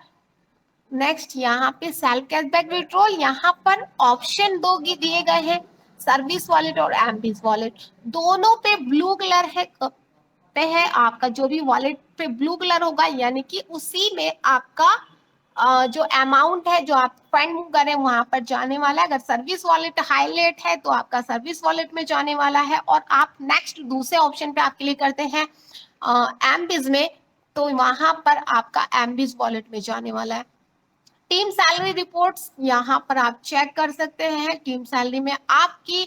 नेक्स्ट यहाँ पे सेल्फ कैशबैक विड्रॉल, यहाँ पर ऑप्शन 2 दिए गए हैं, सर्विस वॉलेट और एम्बिस वॉलेट, दोनों पे ब्लू कलर है आपका जो भी वॉलेट पे ब्लू कलर होगा, यानी कि उसी में आपका जो अमाउंट है जो आप फंड मूव करें वहां पर जाने वाला है। अगर सर्विस वॉलेट हाईलाइट है तो आपका सर्विस वॉलेट में जाने वाला है और आप नेक्स्ट दूसरे ऑप्शन पे आप क्लिक करते हैं एम्बिस में, तो वहां पर आपका एम्बिस वॉलेट में जाने वाला है। टीम सैलरी रिपोर्ट्स यहाँ पर आप चेक कर सकते हैं, टीम सैलरी में आपकी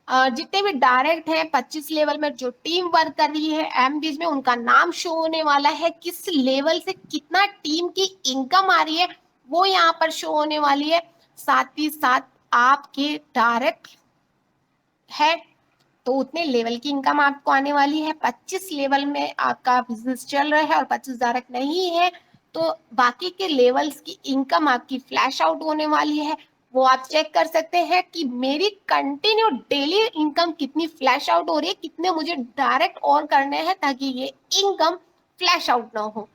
जितने भी डायरेक्ट हैं 25 लेवल में जो टीम वर्क कर रही है एमबीज में, उनका नाम शो होने वाला है, किस लेवल से कितना टीम की इनकम आ रही है वो यहाँ पर शो होने वाली है। साथ ही साथ आपके डायरेक्ट है तो उतने लेवल की इनकम आपको आने वाली है। 25 लेवल में आपका बिजनेस चल रहा है और 25 डायरेक्ट नहीं है तो बाकी के लेवल्स की इनकम आपकी फ्लैश आउट होने वाली है। वो आप चेक कर सकते हैं कि मेरी कंटिन्यू डेली इनकम कितनी फ्लैश आउट हो रही है, कितने मुझे डायरेक्ट और करने हैं ताकि ये इनकम फ्लैश आउट ना हो।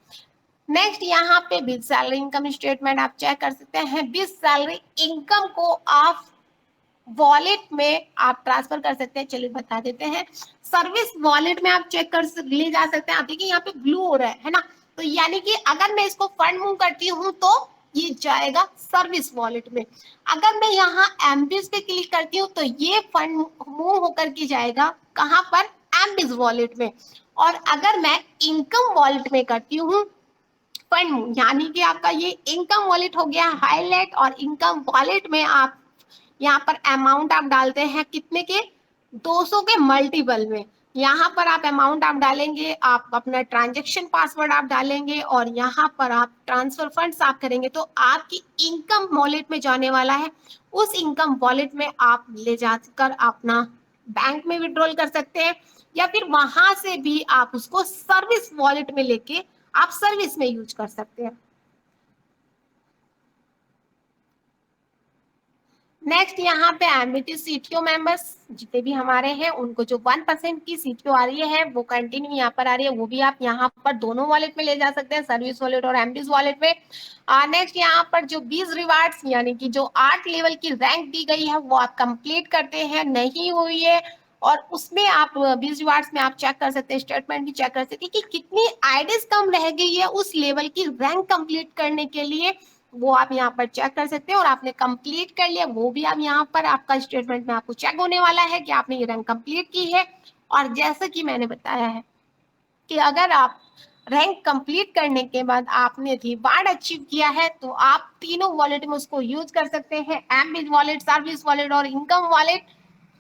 नेक्स्ट यहाँ पे बिल सैलरी इनकम स्टेटमेंट आप चेक कर सकते हैं। बिल सैलरी इनकम को आप वॉलेट में आप ट्रांसफर कर सकते हैं। चलिए बता देते हैं, सर्विस वॉलेट में आप चेक कर ले जा सकते हैं। आप देखिए यहाँ पे ब्लू हो रहा है ना, तो यानी कि अगर मैं इसको फंड मूव करती हूँ तो ये जाएगा सर्विस वॉलेट में। अगर मैं यहाँ एमबीज पे क्लिक करती हूँ तो ये फंड मूव होकर के जाएगा कहाँ पर, एमबीज वॉलेट में। और अगर मैं इनकम वॉलेट में करती हूँ फंड मूव, यानी कि आपका ये इनकम वॉलेट हो गया हाईलाइट, और इनकम वॉलेट में आप यहाँ पर अमाउंट आप डालते हैं कितने के, 200 के मल्टीपल में। यहाँ पर आप अमाउंट आप डालेंगे, आप अपना ट्रांजैक्शन पासवर्ड आप डालेंगे और यहाँ पर आप ट्रांसफर फंड्स आप करेंगे तो आपकी इनकम वॉलेट में जाने वाला है। उस इनकम वॉलेट में आप ले जाकर अपना बैंक में विड्रॉल कर सकते हैं या फिर वहां से भी आप उसको सर्विस वॉलेट में लेके आप सर्विस में यूज कर सकते हैं। नेक्स्ट यहाँ पे एमिटी सीटीओ मेंबर्स जितने भी हमारे हैं उनको जो 1% की सीटीओ आ रही है वो कंटिन्यू यहाँ पर आ रही है, वो भी आप यहाँ पर दोनों वॉलेट में ले जा सकते हैं, सर्विस वॉलेट और एमबीज वॉलेट में। नेक्स्ट यहाँ पर जो 20 रिवार्ड्स यानी कि जो 8 लेवल की रैंक दी गई है वो आप कंप्लीट करते हैं, नहीं हुई है और उसमें आप 20 रिवार्ड्स में आप चेक कर सकते हैं, स्टेटमेंट भी चेक कर सकते हैं कि कितनी आईडीज कम रह गई है उस लेवल की रैंक कंप्लीट करने के लिए, वो आप यहाँ पर चेक कर सकते हैं। और आपने कंप्लीट कर लिया वो भी आप यहाँ पर आपका स्टेटमेंट में आपको चेक होने वाला है कि आपने ये रैंक कंप्लीट की है। और जैसा कि मैंने बताया है कि अगर आप रैंक कंप्लीट करने के बाद आपने रिवार्ड अचीव किया है तो आप तीनों वॉलेट में उसको यूज कर सकते हैं, एमबीज वॉलेट, सर्विस वॉलेट और इनकम वॉलेट,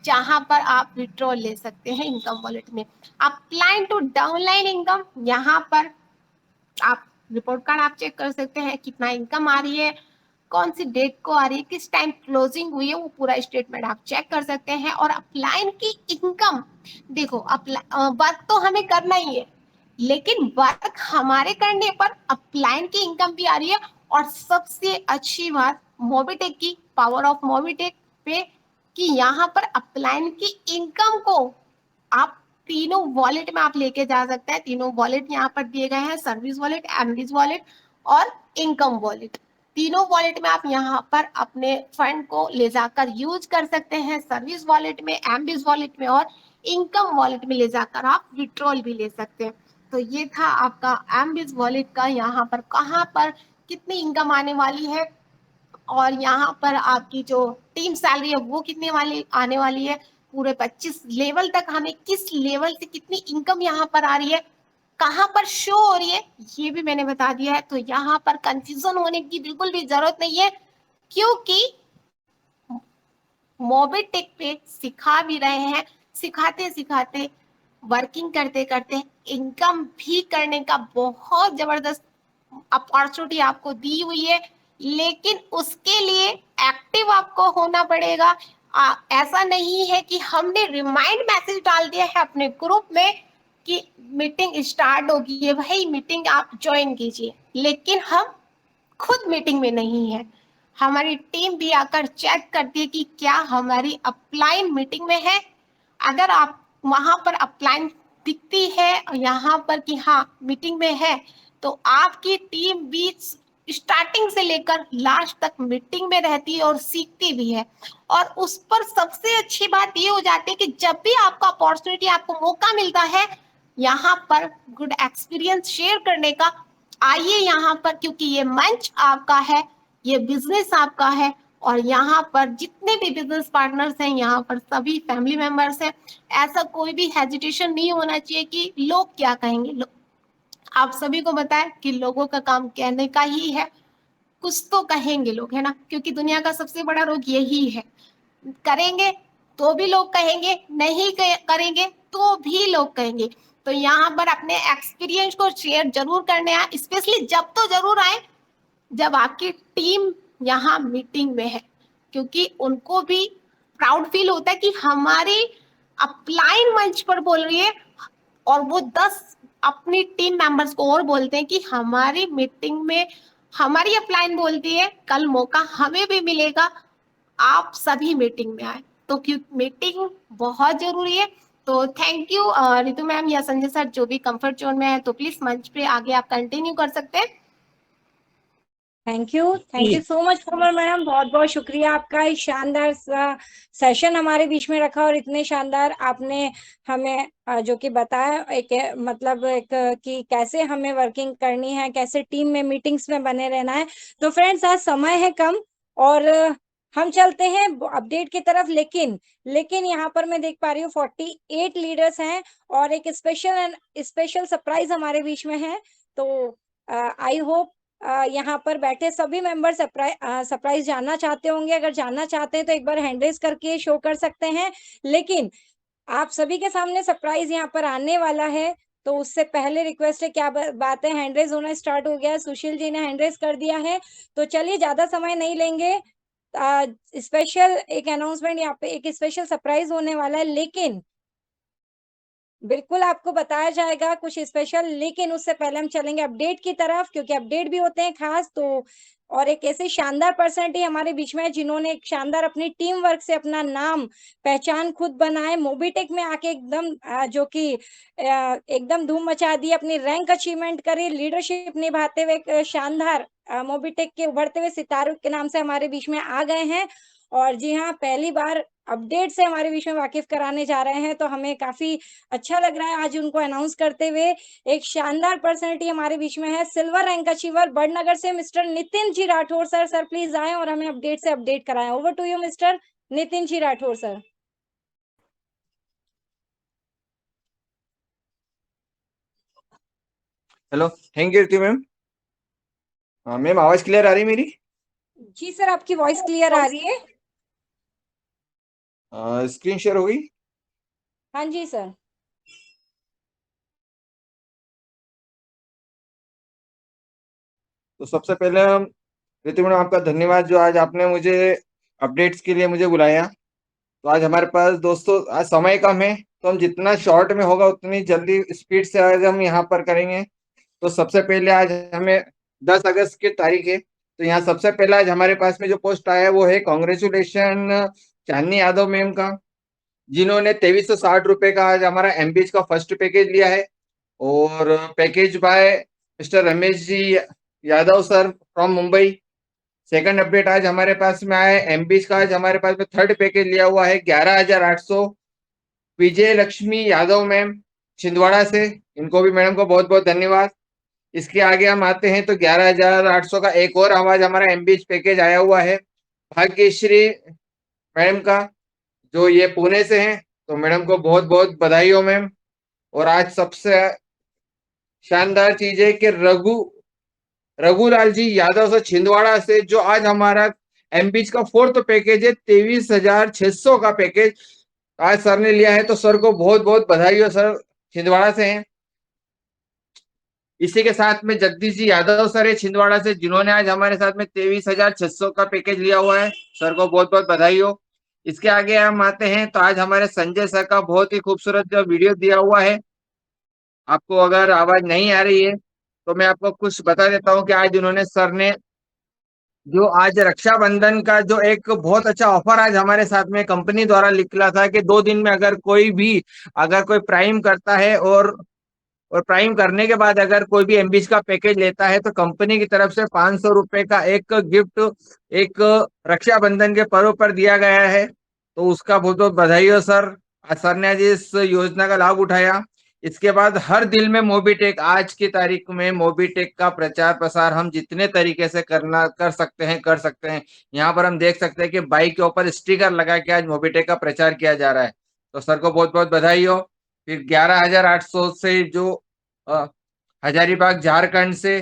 जहां पर आप विड्रॉल ले सकते हैं इनकम वॉलेट में। अप्लाइन टू डाउनलाइन इनकम, यहाँ पर आप रिपोर्ट कार्ड आप चेक कर सकते हैं कितना इनकम आ रही है, कौन सी डेट को आ रही है, किस टाइम क्लोजिंग हुई है, वो पूरा स्टेटमेंट आप चेक कर सकते हैं। और अपलाइन की इनकम देखो, वर्क तो हमें करना ही है लेकिन वर्क हमारे करने पर अपलाइन की इनकम भी आ रही है। और सबसे अच्छी बात मोबिटेक की, पावर ऑफ मोबिटेक पे, कि यहाँ पर अपलाइन की इनकम को आप तीनों वॉलेट में आप लेके जा सकते हैं। तीनों वॉलेट यहाँ पर दिए गए हैं, सर्विस वॉलेट, एमडीज वॉलेट और इनकम वॉलेट। तीनों वॉलेट में आप यहाँ पर अपने फंड को ले जाकर यूज कर सकते हैं, सर्विस वॉलेट में, एमडीज वॉलेट में और इनकम वॉलेट में ले जाकर आप विड्रॉल भी ले सकते हैं। तो ये था आपका एमबीज वॉलेट का, यहाँ पर कहाँ पर कितनी इनकम आने वाली है और यहाँ पर आपकी जो टीम सैलरी है वो कितने वाली आने वाली है, पूरे 25 लेवल तक हमें किस लेवल से कितनी इनकम यहाँ पर आ रही है, कहाँ पर शो हो रही है, ये भी मैंने बता दिया है। तो यहाँ पर कंफ्यूजन होने की बिल्कुल भी जरूरत नहीं है क्योंकि मोबिटेक पे सिखा भी रहे हैं, सिखाते सिखाते वर्किंग करते करते इनकम भी करने का बहुत जबरदस्त अपॉर्चुनिटी आपको दी हुई है। लेकिन उसके लिए एक्टिव आपको होना पड़ेगा। ऐसा नहीं है कि हमने रिमाइंड मैसेज डाल दिया है अपने ग्रुप में कि मीटिंग स्टार्ट होगी है, भाई मीटिंग आप ज्वाइन कीजिए, लेकिन हम खुद मीटिंग में नहीं है। हमारी टीम भी आकर चेक करती है कि क्या हमारी अपलाइन मीटिंग में है। अगर आप वहां पर अपलाइन दिखती है यहाँ पर कि हाँ मीटिंग में है तो आपकी टीम भी स्टार्टिंग से लेकर लास्ट तक मीटिंग में रहती है और सीखती भी है। और उस पर सबसे अच्छी बात ये हो जाती है कि जब भी आपको अपॉर्चुनिटी, आपको मौका मिलता है यहाँ पर गुड एक्सपीरियंस शेयर करने का, आइए यहाँ पर, क्योंकि ये मंच आपका है, ये बिजनेस आपका है और यहाँ पर जितने भी बिजनेस पार्टनर्स हैं यहाँ पर सभी फैमिली मेंबर्स हैं। ऐसा कोई भी हेजिटेशन नहीं होना चाहिए कि लोग क्या कहेंगे। आप सभी को बताएं कि लोगों का काम कहने का ही है, कुछ तो कहेंगे लोग, है ना, क्योंकि दुनिया का सबसे बड़ा रोग यही है, करेंगे तो भी लोग कहेंगे, नहीं करेंगे तो भी लोग कहेंगे। तो यहाँ पर अपने एक्सपीरियंस को शेयर जरूर करने आए, स्पेशली जब तो जरूर आए जब आपकी टीम यहाँ मीटिंग में है, क्योंकि उनको भी प्राउड फील होता है कि हमारी अपलाइन मंच पर बोल रही है, और वो 10 अपनी टीम मेंबर्स को और बोलते हैं कि हमारी मीटिंग में हमारी अपलाइन बोलती है, कल मौका हमें भी मिलेगा, आप सभी मीटिंग में आए। तो क्यों मीटिंग बहुत जरूरी है। तो थैंक यू रितु मैम या संजय सर, जो भी कंफर्ट जोन में है, तो प्लीज मंच पे आगे आप कंटिन्यू कर सकते हैं। Thank you so much Komal madam, बहुत बहुत शुक्रिया आपका। इस शानदार सेशन हमारे बीच में रखा और इतने शानदार आपने हमें जो कि बताया एक मतलब एक कि कैसे हमें वर्किंग करनी है, कैसे टीम में मीटिंग्स में बने रहना है। तो फ्रेंड्स, आज समय है कम और हम चलते हैं अपडेट की तरफ। लेकिन यहाँ पर मैं देख पा रही हूँ 48 लीडर्स हैं और एक स्पेशल सरप्राइज हमारे बीच में है। तो आई होप यहाँ पर बैठे सभी मेंबर सरप्राइज जानना चाहते होंगे। अगर जानना चाहते हैं तो एक बार हैंड रेज करके शो कर सकते हैं। लेकिन आप सभी के सामने सरप्राइज यहाँ पर आने वाला है, तो उससे पहले रिक्वेस्ट है, क्या बात है, हैंड रेज होना स्टार्ट हो गया है। सुशील जी ने हैंड रेज कर दिया है, तो चलिए ज्यादा समय नहीं लेंगे। स्पेशल एक अनाउंसमेंट, यहाँ पे एक स्पेशल सरप्राइज होने वाला है, लेकिन बिल्कुल आपको बताया जाएगा कुछ स्पेशल। लेकिन उससे पहले हम चलेंगे अपडेट की तरफ, क्योंकि अपडेट भी होते हैं खास। तो और एक ऐसे शानदार पर्सनालिटी हमारे बीच में है जिन्होंने एक शानदार अपनी टीम वर्क से अपना नाम पहचान खुद बनाए, मोबीटेक में आके एकदम जो कि एकदम धूम मचा दी, अपनी रैंक अचीवमेंट करी, लीडरशिप निभाते हुए एक शानदार मोबीटेक के उभरते हुए सितारों के नाम से हमारे बीच में आ गए हैं। और जी हाँ, पहली बार अपडेट से हमारे बीच में वाकिफ कराने जा रहे हैं, तो हमें काफी अच्छा लग रहा है आज उनको अनाउंस करते हुए। एक शानदार पर्सनालिटी हमारे बीच में है, सिल्वर रैंक अचीवर बड़नगर से mister Nitin ji Rathore sir. Sir please आए और हमें अपडेट से अपडेट कराएं। Over to you mister Nitin ji Rathore sir. Hello, thank you Ritu ma'am. हाँ मैम, आवाज क्लियर आ रही है मेरी? जी सर, आपकी वॉइस क्लियर आ रही है। स्क्रीन शेयर हो गई? हाँ जी सर। तो सबसे पहले रितु मैडम, आपका धन्यवाद जो आज आपने मुझे अपडेट्स के लिए मुझे बुलाया। तो आज हमारे पास दोस्तों आज समय कम है, तो हम जितना शॉर्ट में होगा उतनी जल्दी स्पीड से आज हम यहाँ पर करेंगे। तो सबसे पहले आज हमें 10 अगस्त की तारीख है, तो यहाँ सबसे पहले आज हमारे पास में जो पोस्ट आया है वो है कॉन्ग्रेचुलेशन चांदनी यादव मैम का, जिन्होंने 2360 रुपए का आज हमारा एमबीएच का फर्स्ट पैकेज लिया है। और package by mister Ramesh ji Yadav sir from Mumbai. Second update आज हमारे पास में आया है एमबीएच का, आज हमारे पास में थर्ड पैकेज लिया हुआ है 11,800 विजय लक्ष्मी यादव मैम छिंदवाड़ा से। इनको भी मैडम को बहुत बहुत धन्यवाद। इसके आगे हम आते हैं तो 11,800 का एक और आवाज हमारा एमबीएच पैकेज आया हुआ है भाग्यश्री मैडम का, जो ये पुणे से हैं। तो मैडम को बहुत बहुत बधाई हो मैम। और आज सबसे शानदार चीज है कि रघुलाल जी यादव से छिंदवाड़ा से, जो आज हमारा एमबीच का फोर्थ पैकेज है 23,600 का पैकेज आज सर ने लिया है। तो सर को बहुत बहुत बधाई हो, सर छिंदवाड़ा से हैं। इसी के साथ में जगदीश जी यादव सर है छिंदवाड़ा से, जिन्होंने आज हमारे साथ में 23,600 का पैकेज लिया हुआ है। सर को बहुत बहुत बधाई हो। इसके आगे हम आते हैं तो आज हमारे संजय सर का बहुत ही खूबसूरत जो वीडियो दिया हुआ है। आपको अगर आवाज नहीं आ रही है तो मैं आपको कुछ बता देता हूँ कि आज उन्होंने सर ने जो आज रक्षाबंधन का जो एक बहुत अच्छा ऑफर आज हमारे साथ में कंपनी द्वारा निकला था कि 2 दिन में अगर कोई प्राइम करता है और प्राइम करने के बाद अगर कोई भी एमबीच का पैकेज लेता है तो कंपनी की तरफ से 500 रुपए का एक गिफ्ट एक रक्षाबंधन के पर्व पर दिया गया है। तो उसका बहुत बहुत बधाई हो सर। सर ने आज इस योजना का लाभ उठाया। इसके बाद हर दिल में मोबीटेक, आज की तारीख में मोबीटेक का प्रचार प्रसार हम जितने तरीके से कर सकते हैं। यहाँ पर हम देख सकते हैं कि बाइक के ऊपर स्टिकर लगा के आज मोबीटेक का प्रचार किया जा रहा है। तो सर को बहुत बहुत बधाई हो। फिर 11,800 से जो हजारीबाग झारखंड से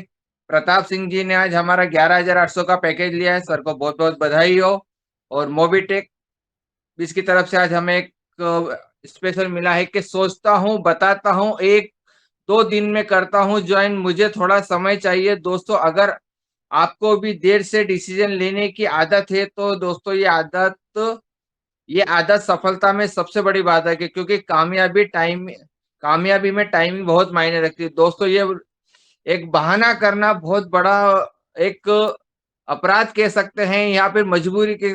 प्रताप सिंह जी ने आज हमारा 11,800 का पैकेज लिया है। सर को बहुत बहुत बधाई हो। और मोबीटेक बीच की तरफ से आज हमें एक स्पेशल मिला है कि सोचता हूँ, बताता हूँ, 1-2 दिन में करता हूँ ज्वाइन, मुझे थोड़ा समय चाहिए। दोस्तों, अगर आपको भी देर से डिसीजन लेने की आदत है तो दोस्तों ये आदत सफलता में सबसे बड़ी बात है, क्योंकि कामयाबी में टाइमिंग बहुत मायने रखती है। दोस्तों, ये एक बहाना करना बहुत बड़ा एक अपराध कह सकते हैं, या फिर मजबूरी कह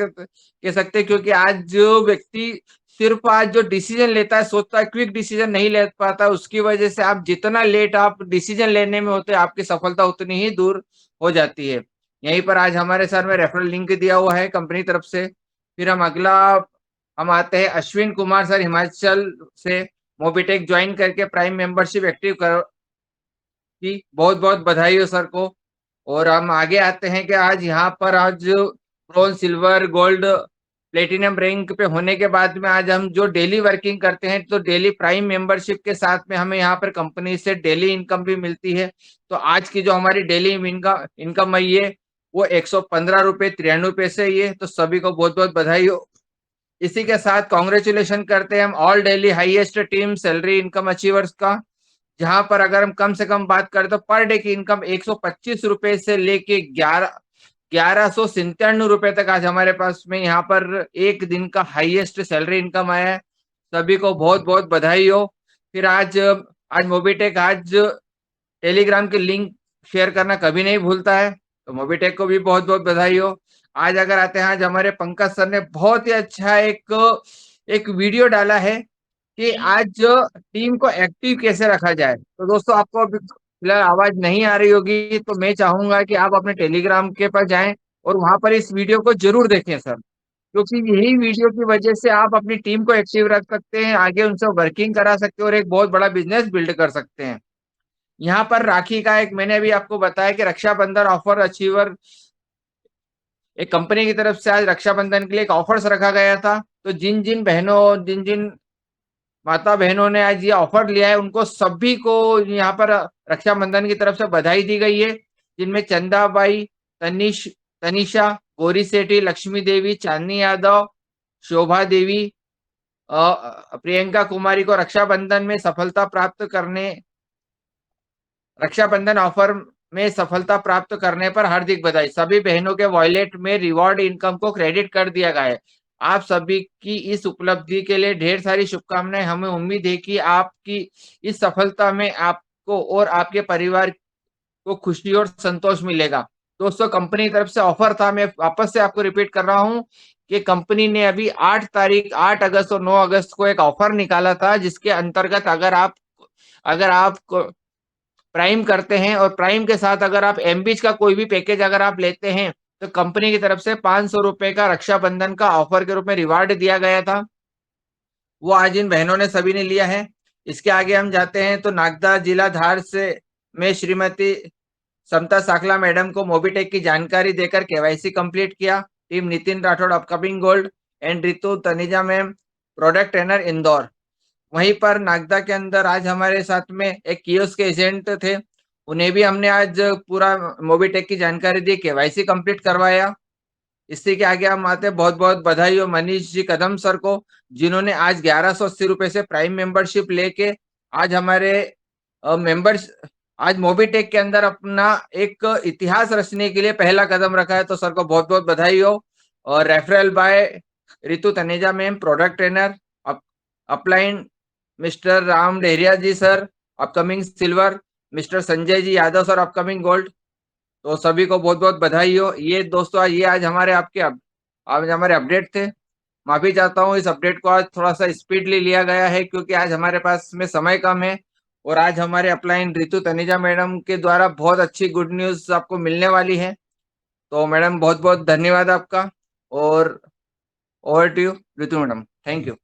सकते हैं, क्योंकि आज जो व्यक्ति सिर्फ आज जो डिसीजन लेता है, सोचता है, क्विक डिसीजन नहीं ले पाता, उसकी वजह से आप जितना लेट आप डिसीजन लेने में होते हैं, आपकी सफलता उतनी ही दूर हो जाती है। यहीं पर आज हमारे सर में रेफरल लिंक दिया हुआ है कंपनी तरफ से। फिर हम आते हैं अश्विन कुमार सर, हिमाचल से मोबिटेक ज्वाइन करके प्राइम मेंबरशिप एक्टिव कर की बहुत बहुत बधाई हो सर को। और हम आगे आते हैं कि आज bronze, silver, gold, platinum rank पे होने के बाद में आज हम जो डेली वर्किंग करते हैं, तो डेली प्राइम मेंबरशिप के साथ में हमें यहाँ पर कंपनी से डेली इनकम भी मिलती है। तो आज की जो हमारी डेली इनकम आई है वो 115 रुपये 93 पैसे ही है। तो सभी को बहुत बहुत बधाई हो। इसी के साथ कॉन्ग्रेचुलेशन करते हैं हम all daily highest team salary income achievers का, जहां पर अगर हम कम से कम बात करें तो पर डे की इनकम 125 रुपए से लेके 1197 रुपए तक आज हमारे पास में यहाँ पर एक दिन का हाईएस्ट सैलरी इनकम आया है। सभी को बहुत बहुत बधाई हो। फिर आज मोबिटेक आज टेलीग्राम की लिंक शेयर करना कभी नहीं भूलता है, तो मोबिटेक को भी बहुत बहुत बधाई हो। आज अगर आते हैं, आज हमारे पंकज सर ने बहुत ही अच्छा एक वीडियो डाला है कि आज टीम को एक्टिव कैसे रखा जाए। तो दोस्तों, आपको अभी फिलहाल आवाज नहीं आ रही होगी, तो मैं चाहूंगा कि आप अपने टेलीग्राम के पास जाएं और वहां पर इस वीडियो को जरूर देखें सर, क्योंकि यही वीडियो की वजह से आप अपनी टीम को एक्टिव रख सकते हैं, आगे उनसे वर्किंग करा सकते हैं और एक बहुत बड़ा बिजनेस बिल्ड कर सकते हैं। यहाँ पर राखी का एक मैंने अभी आपको बताया कि रक्षाबंधन ऑफर अचीवर एक कंपनी की तरफ से आज रक्षाबंधन के लिए एक ऑफर्स रखा गया था। तो जिन जिन माता बहनों ने आज ये ऑफर लिया है, उनको सभी को यहाँ पर रक्षाबंधन की तरफ से बधाई दी गई है, जिनमें चंदाबाई, तनिषा, गौरी सेठी, लक्ष्मी देवी, चांदनी यादव, शोभा देवी, प्रियंका कुमारी को रक्षाबंधन ऑफर में सफलता प्राप्त करने पर हार्दिक बधाई। सभी बहनों के वॉलेट में रिवॉर्ड इनकम को क्रेडिट कर दिया गया है। आप सभी की इस उपलब्धि के लिए ढेर सारी शुभकामनाएं। हमें उम्मीद है कि आपकी इस सफलता में आपको और आपके परिवार को खुशी और संतोष मिलेगा। दोस्तों, कंपनी की तरफ से ऑफर था, मैं वापस से आपको रिपीट कर रहा हूं कि कंपनी ने अभी 8 अगस्त और 9 अगस्त को एक ऑफर निकाला था, जिसके अंतर्गत अगर आप प्राइम करते हैं और प्राइम के साथ अगर आप एमबीच का कोई भी पैकेज अगर आप लेते हैं, तो कंपनी की तरफ से 500 रुपए का रक्षाबंधन का ऑफर के रूप में रिवार्ड दिया गया था। वो आज इन बहनों ने सभी ने लिया है। इसके आगे हम जाते हैं तो नागदा जिला धार से मैं श्रीमती समता साखला मैडम को मोबिटेक की जानकारी देकर केवाईसी कंप्लीट किया। Team Nitin Rathore upcoming gold and Ritu Taneja ma'am product trainer Indore. वहीं पर नागदा के अंदर आज हमारे साथ में एक कियोस्क के एजेंट थे, उन्हें भी हमने आज पूरा मोबिटेक की जानकारी दी, केवाईसी कंप्लीट करवाया। इसी के आगे हम आते हैं, बहुत बहुत बधाई हो मनीष जी कदम सर को, जिन्होंने आज 1180 रुपए से प्राइम मेंबरशिप लेके आज हमारे मेंबर्स आज मोबिटेक के अंदर अपना एक इतिहास रचने के लिए पहला कदम रखा है। तो सर को बहुत बहुत बधाई हो। और referral by Ritu Taneja ma'am product trainer, upline mister Ram Deria ji sir upcoming silver, mister Sanjay ji Yadav sir upcoming gold. तो सभी को बहुत बहुत बधाई हो। ये दोस्तों, ये आज हमारे अपडेट थे। माफी चाहता हूँ, इस अपडेट को आज थोड़ा सा स्पीडली लिया गया है, क्योंकि आज हमारे पास में समय कम है और आज हमारे अपलाइन रितु तनेजा मैडम के द्वारा बहुत अच्छी गुड न्यूज आपको मिलने वाली है। तो मैडम, बहुत बहुत धन्यवाद आपका। और over to you Ritu madam, thank you.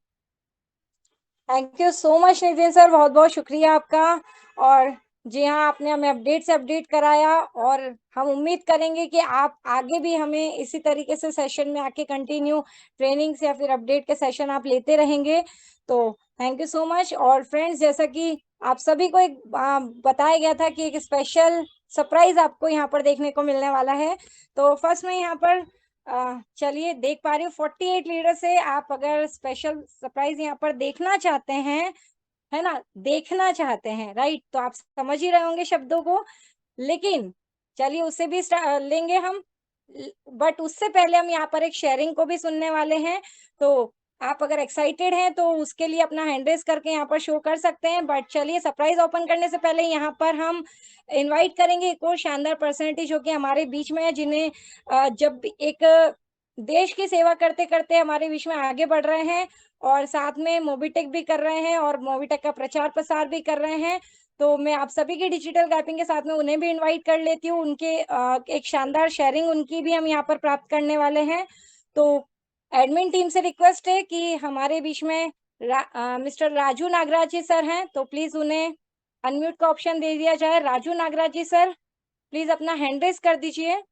Thank you so much Nitin sir, बहुत बहुत शुक्रिया आपका। और जी हाँ, आपने हमें अपडेट से अपडेट कराया और हम उम्मीद करेंगे कि आप आगे भी हमें इसी तरीके से सेशन में आके कंटिन्यू ट्रेनिंग्स या फिर अपडेट के सेशन आप लेते रहेंगे। तो थैंक यू सो मच। और फ्रेंड्स, जैसा कि आप सभी को एक बताया गया था कि एक स्पेशल सरप्राइज आपको यहाँ पर देखने को मिलने वाला है। तो फर्स्ट में यहाँ पर चलिए देख पा रही हूँ 48 लीडर से आप अगर स्पेशल सरप्राइज यहाँ पर देखना चाहते हैं, है ना, देखना चाहते हैं, राइट, तो आप समझ ही रहे होंगे शब्दों को। लेकिन चलिए उसे भी लेंगे हम, बट उससे पहले हम यहाँ पर एक शेयरिंग को भी सुनने वाले हैं। तो आप अगर एक्साइटेड हैं तो उसके लिए अपना हैंड रेज करके यहाँ पर शो कर सकते हैं। बट चलिए सरप्राइज ओपन करने से पहले यहाँ पर हम इनवाइट करेंगे एक और शानदार पर्सनैलिटी जो कि हमारे बीच में है, जिन्हें जब एक देश की सेवा करते करते हमारे बीच में आगे बढ़ रहे हैं और साथ में मोबिटेक भी कर रहे हैं और मोबिटेक का प्रचार प्रसार भी कर रहे हैं। तो मैं आप सभी की डिजिटल गैपिंग के साथ में उन्हें भी इनवाइट कर लेती हूँ। उनके एक शानदार शेयरिंग उनकी भी हम यहाँ पर प्राप्त करने वाले हैं। तो एडमिन टीम से रिक्वेस्ट है कि हमारे बीच में मिस्टर राजू नागराज जी सर हैं, तो प्लीज उन्हें अनम्यूट का ऑप्शन दे दिया जाए। राजू नागराज जी सर, प्लीज अपना हैंड रेज कर दीजिए।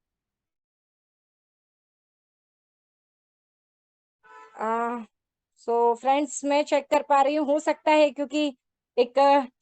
सो फ्रेंड्स मैं चेक कर पा रही हूँ, हो सकता है क्योंकि एक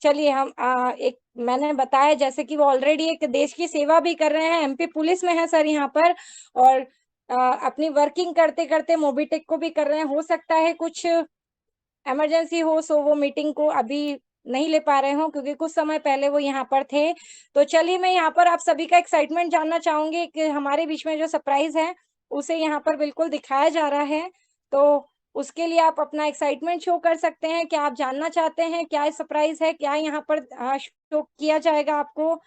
चलिए हम एक मैंने बताया जैसे कि वो ऑलरेडी एक देश की सेवा भी कर रहे हैं, एमपी पुलिस में है सर यहाँ पर, और अपनी वर्किंग करते करते मोबिटेक को भी कर रहे हैं। हो सकता है कुछ इमरजेंसी हो सो वो मीटिंग को अभी नहीं ले पा रहे हो क्योंकि कुछ समय पहले वो यहाँ पर थे। तो चलिए मैं यहाँ पर आप सभी का एक्साइटमेंट जानना चाहूंगी कि हमारे बीच में जो सरप्राइज है उसे यहाँ पर बिल्कुल दिखाया जा रहा है। तो उसके लिए आप अपना एक्साइटमेंट शो कर सकते हैं। क्या आप जानना चाहते हैं क्या सरप्राइज है, क्या यहाँ पर शो किया जाएगा आपको?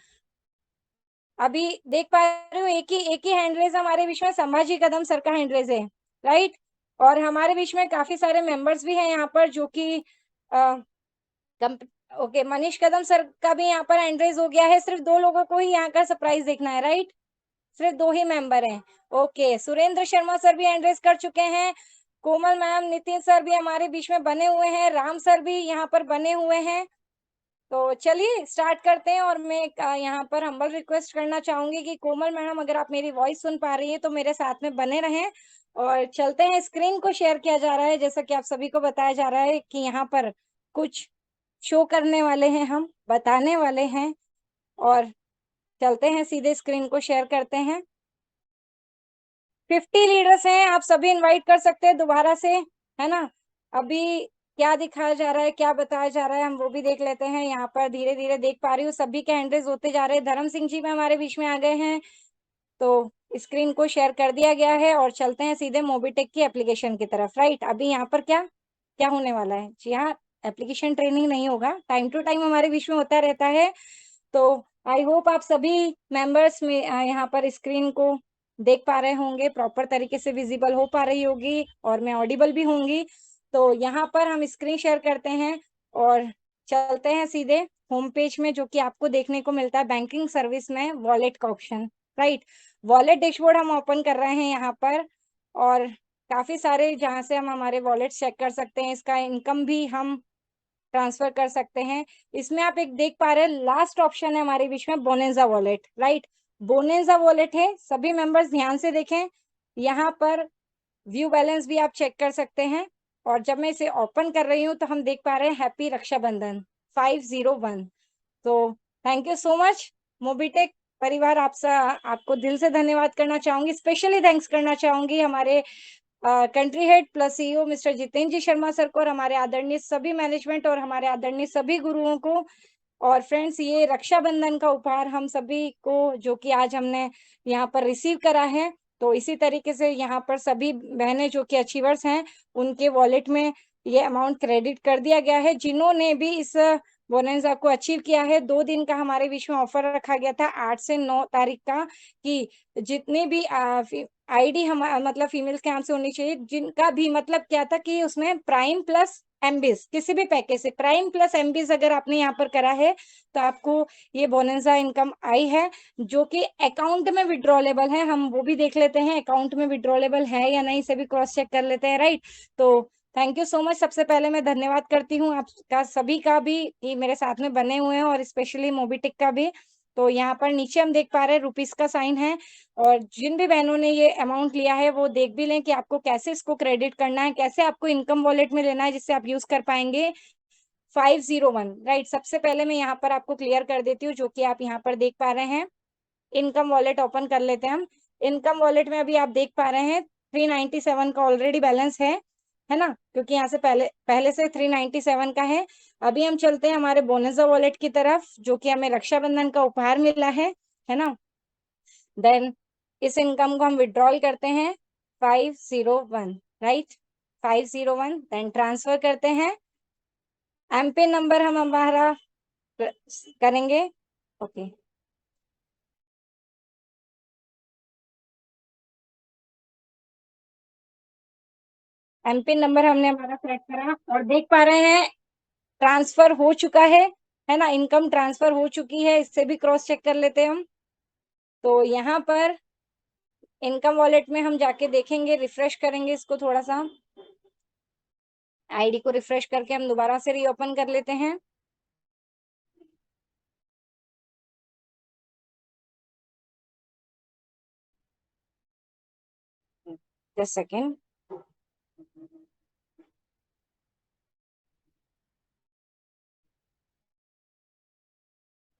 अभी देख पा रही हूँ एक ही हैंड रेज हमारे बीच में संभाजी कदम सर का हैंड रेज है, राइट। और हमारे बीच में काफी सारे मेंबर्स भी हैं यहाँ पर जो कि ओके मनीष कदम सर का भी यहाँ पर हैंड रेज हो गया है। सिर्फ 2 लोगों को ही यहाँ का सरप्राइज देखना है, राइट, सिर्फ 2 ही मेंबर हैं। ओके सुरेंद्र शर्मा सर भी हैंड रेज कर चुके हैं। कोमल मैम, नितिन सर भी हमारे बीच में बने हुए हैं, राम सर भी यहाँ पर बने हुए हैं। तो चलिए स्टार्ट करते हैं। और मैं यहाँ पर हम्बल रिक्वेस्ट करना चाहूंगी कि कोमल मैडम अगर आप मेरी वॉइस सुन पा रही है तो मेरे साथ में बने रहें। और चलते हैं, स्क्रीन को शेयर किया जा रहा है जैसा कि आप सभी को बताया जा रहा है कि यहाँ पर कुछ शो करने वाले हैं, हम बताने वाले हैं। और चलते हैं सीधे स्क्रीन को शेयर करते हैं। 50 लीडर्स हैं, आप सभी इनवाइट कर सकते हैं दोबारा से, है ना। अभी क्या दिखाया जा रहा है, क्या बताया जा रहा है, हम वो भी देख लेते हैं। यहाँ पर धीरे धीरे देख पा रही हूँ सभी के हैंड रेज होते जा रहे हैं। धर्म सिंह जी भी हमारे बीच में आ गए हैं। तो स्क्रीन को शेयर कर दिया गया है और चलते हैं सीधे मोबिटेक की एप्लीकेशन की तरफ, राइट। अभी यहाँ पर क्या क्या होने वाला है? जी हाँ, एप्लीकेशन ट्रेनिंग नहीं होगा, टाइम टू टाइम हमारे बीच में होता रहता है। तो आई होप आप सभी मेंबर्स में यहाँ पर स्क्रीन को देख पा रहे होंगे, प्रॉपर तरीके से विजिबल हो पा रही होगी और मैं ऑडिबल भी होंगी। तो यहाँ पर हम स्क्रीन शेयर करते हैं और चलते हैं सीधे होम पेज में, जो कि आपको देखने को मिलता है बैंकिंग सर्विस में वॉलेट का ऑप्शन, राइट। वॉलेट डैशबोर्ड हम ओपन कर रहे हैं यहाँ पर, और काफी सारे जहाँ से हम हमारे वॉलेट चेक कर सकते हैं। इसका इनकम भी हम ट्रांसफर कर सकते हैं। इसमें आप एक देख पा रहे हैं लास्ट ऑप्शन है हमारे बीच में bonanza wallet, right. Bonanza wallet है, सभी मेंबर्स ध्यान से देखें। यहाँ पर व्यू बैलेंस भी आप चेक कर सकते हैं। और जब मैं इसे ओपन कर रही हूँ तो हम देख पा रहे हैं हैप्पी रक्षाबंधन 501। तो thank you so much Mobitech परिवार, आपको दिल से धन्यवाद करना चाहूंगी। स्पेशली थैंक्स करना चाहूंगी हमारे country head plus CEO mister Jitendra ji Sharma sir को और हमारे आदरणीय सभी मैनेजमेंट और हमारे आदरणीय सभी गुरुओं को। और फ्रेंड्स ये रक्षाबंधन का उपहार हम सभी को जो कि आज हमने यहाँ पर रिसीव करा है, तो इसी तरीके से यहाँ पर सभी बहनें जो कि अचीवर्स हैं उनके वॉलेट में ये अमाउंट क्रेडिट कर दिया गया है। जिन्होंने भी इस बोनेंजा को अचीव किया है, 2 दिन का हमारे बीच में ऑफर रखा गया था 8 से 9 तारीख का, कि जितने भी आईडी हम मतलब फीमेल्स के नाम से होनी चाहिए, जिनका भी मतलब क्या था कि उसमें प्राइम प्लस एमबीज किसी भी पैकेज से प्राइम प्लस एमबीज अगर आपने यहाँ पर करा है तो आपको ये बोनेंजा इनकम आई है, जो कि अकाउंट में विड्रॉलेबल है। हम वो भी देख लेते हैं अकाउंट में विड्रॉलेबल है या नहीं, इसे भी क्रॉस चेक कर लेते हैं, राइट। तो थैंक यू सो मच। सबसे पहले मैं धन्यवाद करती हूँ आपका सभी का भी कि मेरे साथ में बने हुए हैं, और स्पेशली मोबिटेक का भी। तो यहाँ पर नीचे हम देख पा रहे हैं रुपीस का साइन है, और जिन भी बहनों ने ये अमाउंट लिया है वो देख भी लें कि आपको कैसे इसको क्रेडिट करना है, कैसे आपको इनकम वॉलेट में लेना है जिससे आप यूज कर पाएंगे 501, राइट। सबसे पहले मैं यहाँ पर आपको क्लियर कर देती हूँ, जो कि आप यहाँ पर देख पा रहे हैं। इनकम वॉलेट ओपन कर लेते हैं हम। इनकम वॉलेट में अभी आप देख पा रहे हैं 397 का ऑलरेडी बैलेंस है ना, क्योंकि यहाँ से पहले से 397 का है। अभी हम चलते हैं हमारे बोनस वॉलेट की तरफ, जो कि हमें रक्षाबंधन का उपहार मिला है ना। देन इस इनकम को हम विड्रॉल करते हैं 501, राइट, 501। देन ट्रांसफर करते हैं, एमपिन नंबर हम हमारा करेंगे, ओके। एमपिन नंबर हमने हमारा सेलेक्ट करा और देख पा रहे हैं ट्रांसफर हो चुका है ना, इनकम ट्रांसफर हो चुकी है। इससे भी क्रॉस चेक कर लेते हैं हम। तो यहाँ पर इनकम वॉलेट में हम जाके देखेंगे, रिफ्रेश करेंगे इसको थोड़ा सा, आईडी को रिफ्रेश करके हम दोबारा से रीओपन कर लेते हैं। Just second.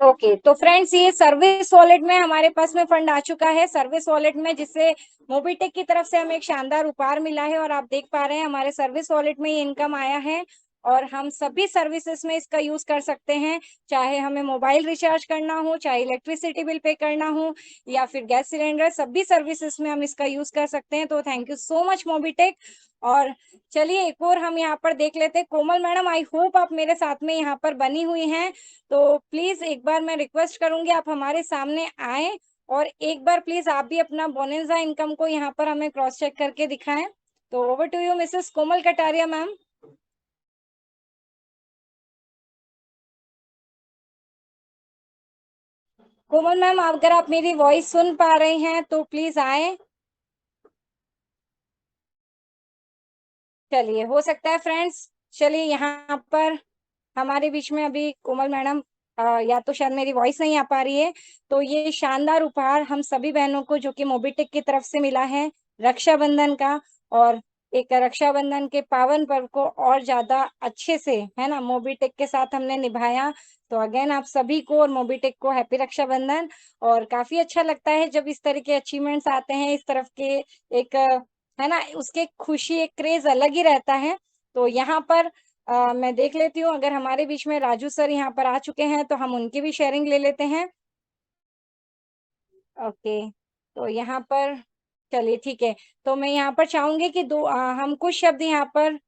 ओके तो फ्रेंड्स, ये सर्विस वॉलेट में हमारे पास में फंड आ चुका है, सर्विस वॉलेट में, जिससे मोबीटेक की तरफ से हमें एक शानदार उपहार मिला है। और आप देख पा रहे हैं हमारे सर्विस वॉलेट में ये इनकम आया है और हम सभी सर्विसेज में इसका यूज कर सकते हैं, चाहे हमें मोबाइल रिचार्ज करना हो, चाहे इलेक्ट्रिसिटी बिल पे करना हो, या फिर गैस सिलेंडर, सभी सर्विसेज में हम इसका यूज कर सकते हैं। तो thank you so much Mobitech. और चलिए एक और हम यहाँ पर देख लेते हैं। कोमल मैडम, आई होप आप मेरे साथ में यहाँ पर बनी हुई हैं, तो प्लीज एक बार मैं रिक्वेस्ट करूंगी आप हमारे सामने आए और एक बार प्लीज आप भी अपना बोनस इनकम को यहाँ पर हमें क्रॉस चेक करके दिखाएं। तो over to you missus Komal Kataria ma'am. Komal ma'am, अगर आप मेरी वॉइस सुन पा रही हैं तो प्लीज आए। चलिए, हो सकता है फ्रेंड्स, चलिए यहाँ पर हमारे बीच में अभी कोमल मैडम या तो शायद मेरी वॉइस नहीं आ पा रही है। तो ये शानदार उपहार हम सभी बहनों को जो कि मोबीटेक की तरफ से मिला है रक्षाबंधन का, और एक रक्षाबंधन के पावन पर्व को और ज्यादा अच्छे से, है ना, मोबीटेक के साथ हमने निभाया। तो अगेन आप सभी को और मोबीटेक को हैप्पी रक्षाबंधन। और काफी अच्छा लगता है जब इस तरह के अचीवमेंट्स आते हैं, इस तरफ के एक है ना, उसके खुशी, एक क्रेज अलग ही रहता है। तो यहाँ पर मैं देख लेती हूँ, अगर हमारे बीच में राजू सर यहाँ पर आ चुके हैं तो हम उनकी भी शेयरिंग ले लेते हैं। ओके, तो यहाँ पर चलिए ठीक है। तो मैं यहाँ पर चाहूंगी कि हम कुछ शब्द यहाँ पर,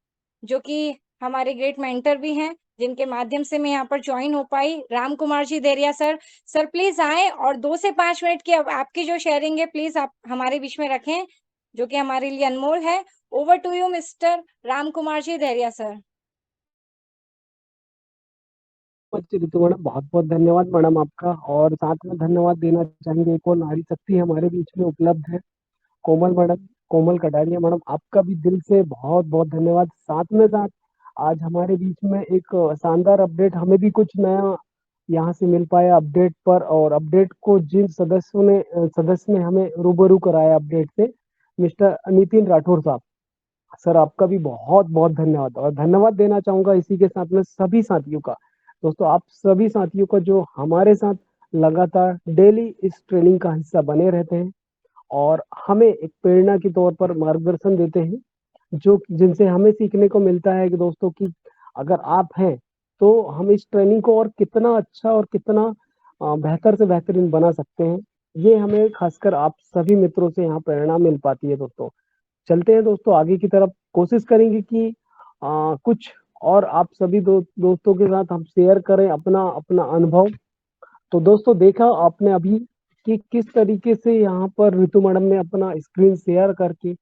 जो कि हमारे ग्रेट मेंटर भी हैं, जिनके माध्यम से मैं यहाँ पर ज्वाइन हो पाई, Ram Kumar ji Deria sir. Sir please आए और 2 से 5 मिनट की अब आपकी जो शेयरिंग है प्लीज आप हमारे बीच में रखें, जो कि हमारे लिए अनमोल है। Over to you mister Ram Kumar ji Deria sir. Ritu madam, बहुत बहुत धन्यवाद मैडम आपका। और साथ में धन्यवाद देना चाहेंगे, एक और नारी शक्ति हमारे बीच में उपलब्ध है, कोमल मैडम, कोमल कटारिया मैडम, आपका भी दिल से बहुत बहुत धन्यवाद। साथ में साथ आज हमारे बीच में एक शानदार अपडेट, हमें भी कुछ नया यहाँ से मिल पाया अपडेट पर। और अपडेट को जिन सदस्य ने हमें रूबरू कराया अपडेट से, मिस्टर नितिन राठौर साहब, सर आपका भी बहुत बहुत धन्यवाद। और धन्यवाद देना चाहूंगा इसी के साथ में सभी साथियों का। दोस्तों, आप सभी साथियों का जो हमारे साथ लगातार डेली इस ट्रेनिंग का हिस्सा बने रहते हैं और हमें एक प्रेरणा के तौर पर मार्गदर्शन देते हैं, जो जिनसे हमें सीखने को मिलता है कि दोस्तों कि अगर आप हैं तो हम इस ट्रेनिंग को और कितना अच्छा और कितना बेहतर से बेहतरीन बना सकते हैं। ये हमें खासकर आप सभी मित्रों से यहाँ प्रेरणा मिल पाती है। दोस्तों, चलते हैं दोस्तों आगे की तरफ, कोशिश करेंगे कि कुछ और आप सभी दोस्तों के साथ हम शेयर करें अपना अपना अनुभव। तो दोस्तों, देखा आपने अभी कि किस तरीके से यहाँ पर ऋतु मैडम ने अपना स्क्रीन शेयर करके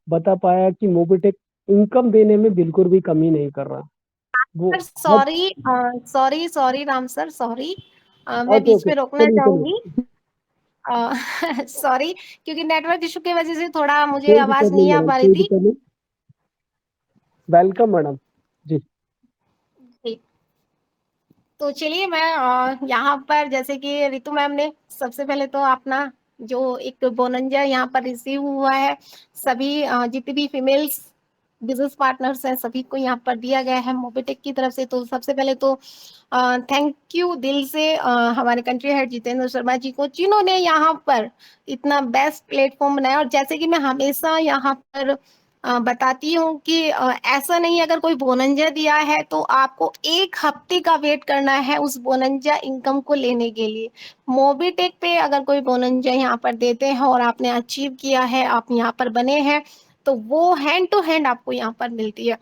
बता पाया कि मोबिटेक इनकम देने में बिल्कुल भी कमी नहीं कर रहा। वो sir sorry sorry sorry Ram sir, sorry मैं ओके बीच ओके, में रोकना चलिए चाहूंगी। चलिए, सॉरी, क्योंकि नेटवर्क इशू की वजह से थोड़ा मुझे कोई आवाज दिक्कत नहीं नहीं आ मैडम, पा रही कोई थी। दिक्कत नहीं। वेलकम मैडम जी। जी, तो चलिए मैं यहाँ पर, जैसे कि रितु मैम ने सबसे पहले तो अपना जो एक बोनंजा यहाँ पर रिसीव हुआ है, सभी जितनी भी फीमेल्स बिजनेस पार्टनर्स हैं, सभी को यहाँ पर दिया गया है मोबिटेक की तरफ से। तो सबसे पहले तो थैंक यू दिल से हमारे कंट्री हेड जितेंद्र शर्मा जी को, जिन्होंने यहाँ पर इतना बेस्ट प्लेटफॉर्म बनाया। और जैसे कि मैं हमेशा यहाँ पर बताती हूँ कि ऐसा नहीं, अगर कोई बोनंजा दिया है तो आपको 1 हफ्ते का वेट करना है उस बोनंजा इनकम को लेने के लिए। मोबिटेक पे अगर कोई बोनंजा यहाँ पर देते हैं और आपने अचीव किया है, आप यहाँ पर बने हैं, तो वो हैंड टू हैंड आपको यहाँ पर मिलती है।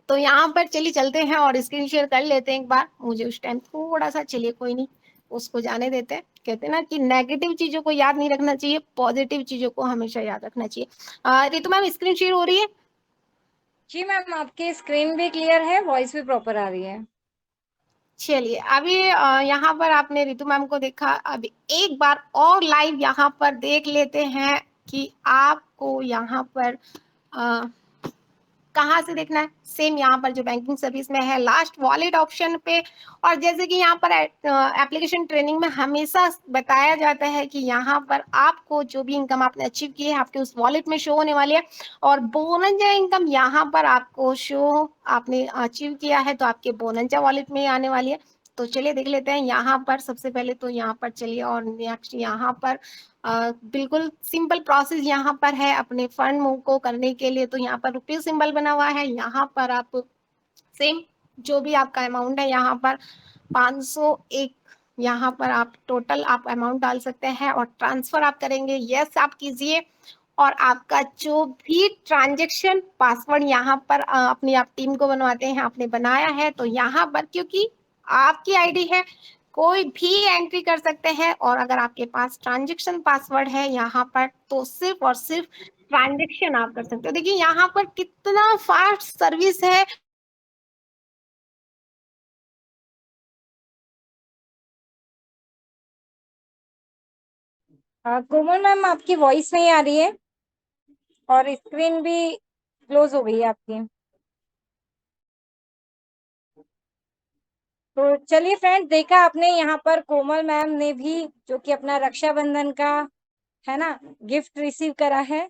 तो यहाँ पर चलिए चलते हैं और स्क्रीन शेयर कर लेते हैं एक बार। मुझे उस टाइम थोड़ा सा, चलिए कोई नहीं, उसको जाने देते हैं। कहते हैं ना कि नेगेटिव चीजों को याद नहीं रखना चाहिए, पॉजिटिव चीजों को हमेशा याद रखना चाहिए। रितु मैम, स्क्रीन शेयर हो रही है? जी मैम, आपकी स्क्रीन भी क्लियर है, वॉइस भी प्रॉपर आ रही है। चलिए, अभी यहाँ पर आपने रितु मैम को देखा, अभी एक बार और लाइव यहाँ पर देख लेते हैं कि आपको यहाँ पर कहाँ से देखना है। सेम यहाँ पर जो बैंकिंग सर्विस में है, लास्ट वॉलेट ऑप्शन पे। और जैसे कि यहाँ पर एप्लीकेशन ट्रेनिंग में हमेशा बताया जाता है कि यहाँ पर आपको जो भी इनकम आपने अचीव की है आपके उस वॉलेट में शो होने वाली है। और बोनंजा इनकम यहाँ पर आपको शो, आपने अचीव किया है तो आपके बोनंजा वॉलेट में ही आने वाली है। तो चलिए देख लेते हैं यहाँ पर। सबसे पहले तो यहाँ पर चलिए, और नेक्स्ट यहाँ पर बिल्कुल सिंपल प्रोसेस यहाँ पर है अपने फंड मूव को करने के लिए। तो यहाँ पर रुपीज सिंबल बना हुआ है, यहाँ पर आप सेम जो भी आपका अमाउंट है यहाँ पर 501, यहाँ पर आप टोटल आप अमाउंट डाल सकते हैं और ट्रांसफर आप करेंगे, यस आप कीजिए। और आपका जो भी ट्रांजेक्शन पासवर्ड यहाँ पर अपनी आप टीम को बनवाते हैं, आपने बनाया है, तो यहाँ पर क्योंकि आपकी आईडी है, कोई भी एंट्री कर सकते हैं। और अगर आपके पास ट्रांजेक्शन पासवर्ड है यहाँ पर, तो सिर्फ और सिर्फ ट्रांजेक्शन आप कर सकते हो। देखिए यहाँ पर कितना फास्ट सर्विस है। कोमल मैम, आपकी वॉइस नहीं आ रही है और स्क्रीन भी क्लोज हो गई है आपकी। तो चलिए फ्रेंड्स, देखा आपने यहाँ पर कोमल मैम ने भी जो कि अपना रक्षाबंधन का है ना गिफ्ट रिसीव करा है,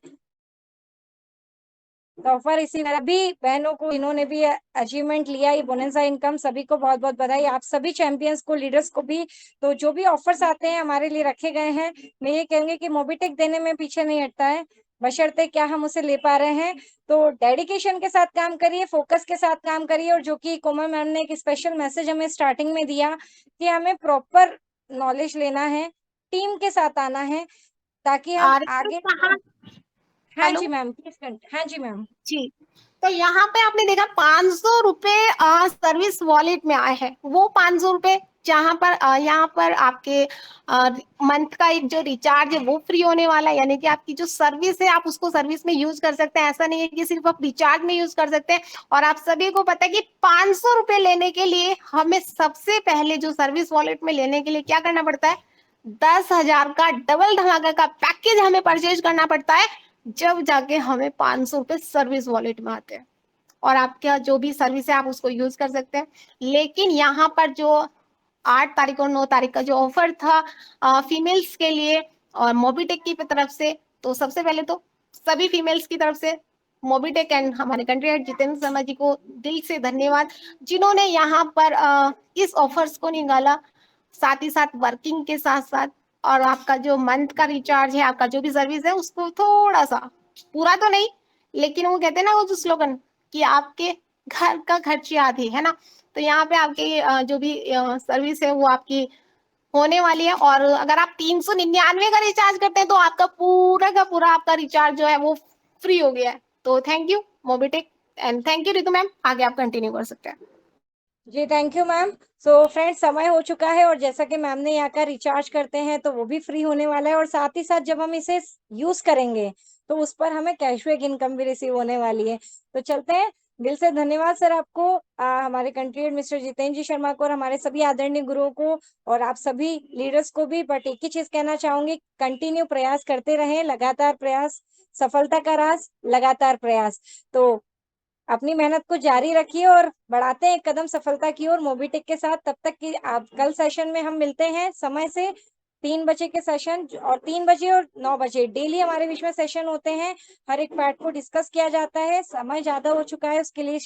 तोहफा रिसीव करा। भी बहनों को इन्होंने भी अचीवमेंट लिया, ये बोनंजा इनकम, सभी को बहुत बहुत बधाई। आप सभी चैंपियंस को, लीडर्स को भी। तो जो भी ऑफर्स आते हैं हमारे लिए रखे गए हैं, मैं ये कहूंगी कि मोबिटेक देने में पीछे नहीं हटता है, बशर्ते क्या हम उसे ले पा रहे हैं। तो डेडिकेशन के साथ काम करिए, फोकस के साथ काम करिए। और जो कि कोमल मैम ने एक स्पेशल मैसेज हमें स्टार्टिंग में दिया कि हमें प्रॉपर नॉलेज लेना है, टीम के साथ आना है, ताकि हम आगे। हाँ हेलो जी मैम, हाँ जी मैम। जी। तो यहाँ पे आपने देखा 500 रुपए सर्विस वॉलेट में आए हैं। वो 500 रुपए जहाँ पर यहाँ पर आपके मंथ का एक जो रिचार्ज है वो फ्री होने वाला है। यानी कि आपकी जो सर्विस है आप उसको सर्विस में यूज कर सकते हैं। ऐसा नहीं है कि सिर्फ आप रिचार्ज में यूज कर सकते हैं। और आप सभी को पता है कि 500 रुपए लेने के लिए हमें सबसे पहले जो सर्विस वॉलेट में लेने के लिए क्या करना पड़ता है, 10,000 का डबल धमाका का पैकेज हमें परचेज करना पड़ता है, जब जाके हमें 500 रुपए सर्विस वॉलेट में आते हैं। और आपका जो भी सर्विस है आप उसको यूज कर सकते हैं। लेकिन यहाँ पर जो 8 तारीख और 9 तारीख का जो ऑफर था फीमेल्स के लिए और मोबिटेक की तरफ से, तो सबसे पहले तो सभी फीमेल्स की तरफ से मोबिटेक एंड हमारे कंट्री हेड जितेंद्र शर्मा जी को दिल से धन्यवाद, जिन्होंने यहाँ पर इस ऑफर्स को निकाला, साथ ही साथ वर्किंग के साथ साथ। और आपका जो मंथ का रिचार्ज है, आपका जो भी सर्विस है, उसको थोड़ा सा, पूरा तो नहीं, लेकिन वो कहते हैं ना वो जो स्लोगन कि आपके घर का खर्च आधी है ना, तो यहाँ पे आपकी जो भी सर्विस है वो आपकी होने वाली है। और अगर आप 399 का रिचार्ज करते हैं तो आपका पूरा का पूरा आपका रिचार्ज जो है वो फ्री हो गया है। तो thank you Mobitech and thank you Ritu ma'am, आगे आप कंटिन्यू कर सकते हैं। जी thank you ma'am. So friends, समय हो चुका है और जैसा कि मैम ने यहाँ का रिचार्ज करते हैं तो वो भी फ्री होने वाला है, और साथ ही साथ जब हम इसे यूज करेंगे तो उस पर हमें कैशबैक इनकम भी रिसीव होने वाली है। तो चलते हैं। दिल से धन्यवाद सर आपको, हमारे country head mister Jitendra ji Sharma को, और हमारे सभी आदरणीय गुरुओं को, और आप सभी लीडर्स को भी। बट एक ही चीज कहना चाहूंगी, कंटिन्यू प्रयास करते रहें, लगातार प्रयास सफलता का राज, लगातार प्रयास। तो अपनी मेहनत को जारी रखिए और बढ़ाते हैं एक कदम सफलता की ओर मोबिटेक के साथ। तब तक कि आप कल सेशन में हम मिलते हैं समय से 3 बजे के सेशन, और 3 बजे और 9 बजे डेली हमारे बीच में सेशन होते हैं। हर एक पार्ट को डिस्कस किया जाता है। समय ज्यादा हो चुका है, उसके लिए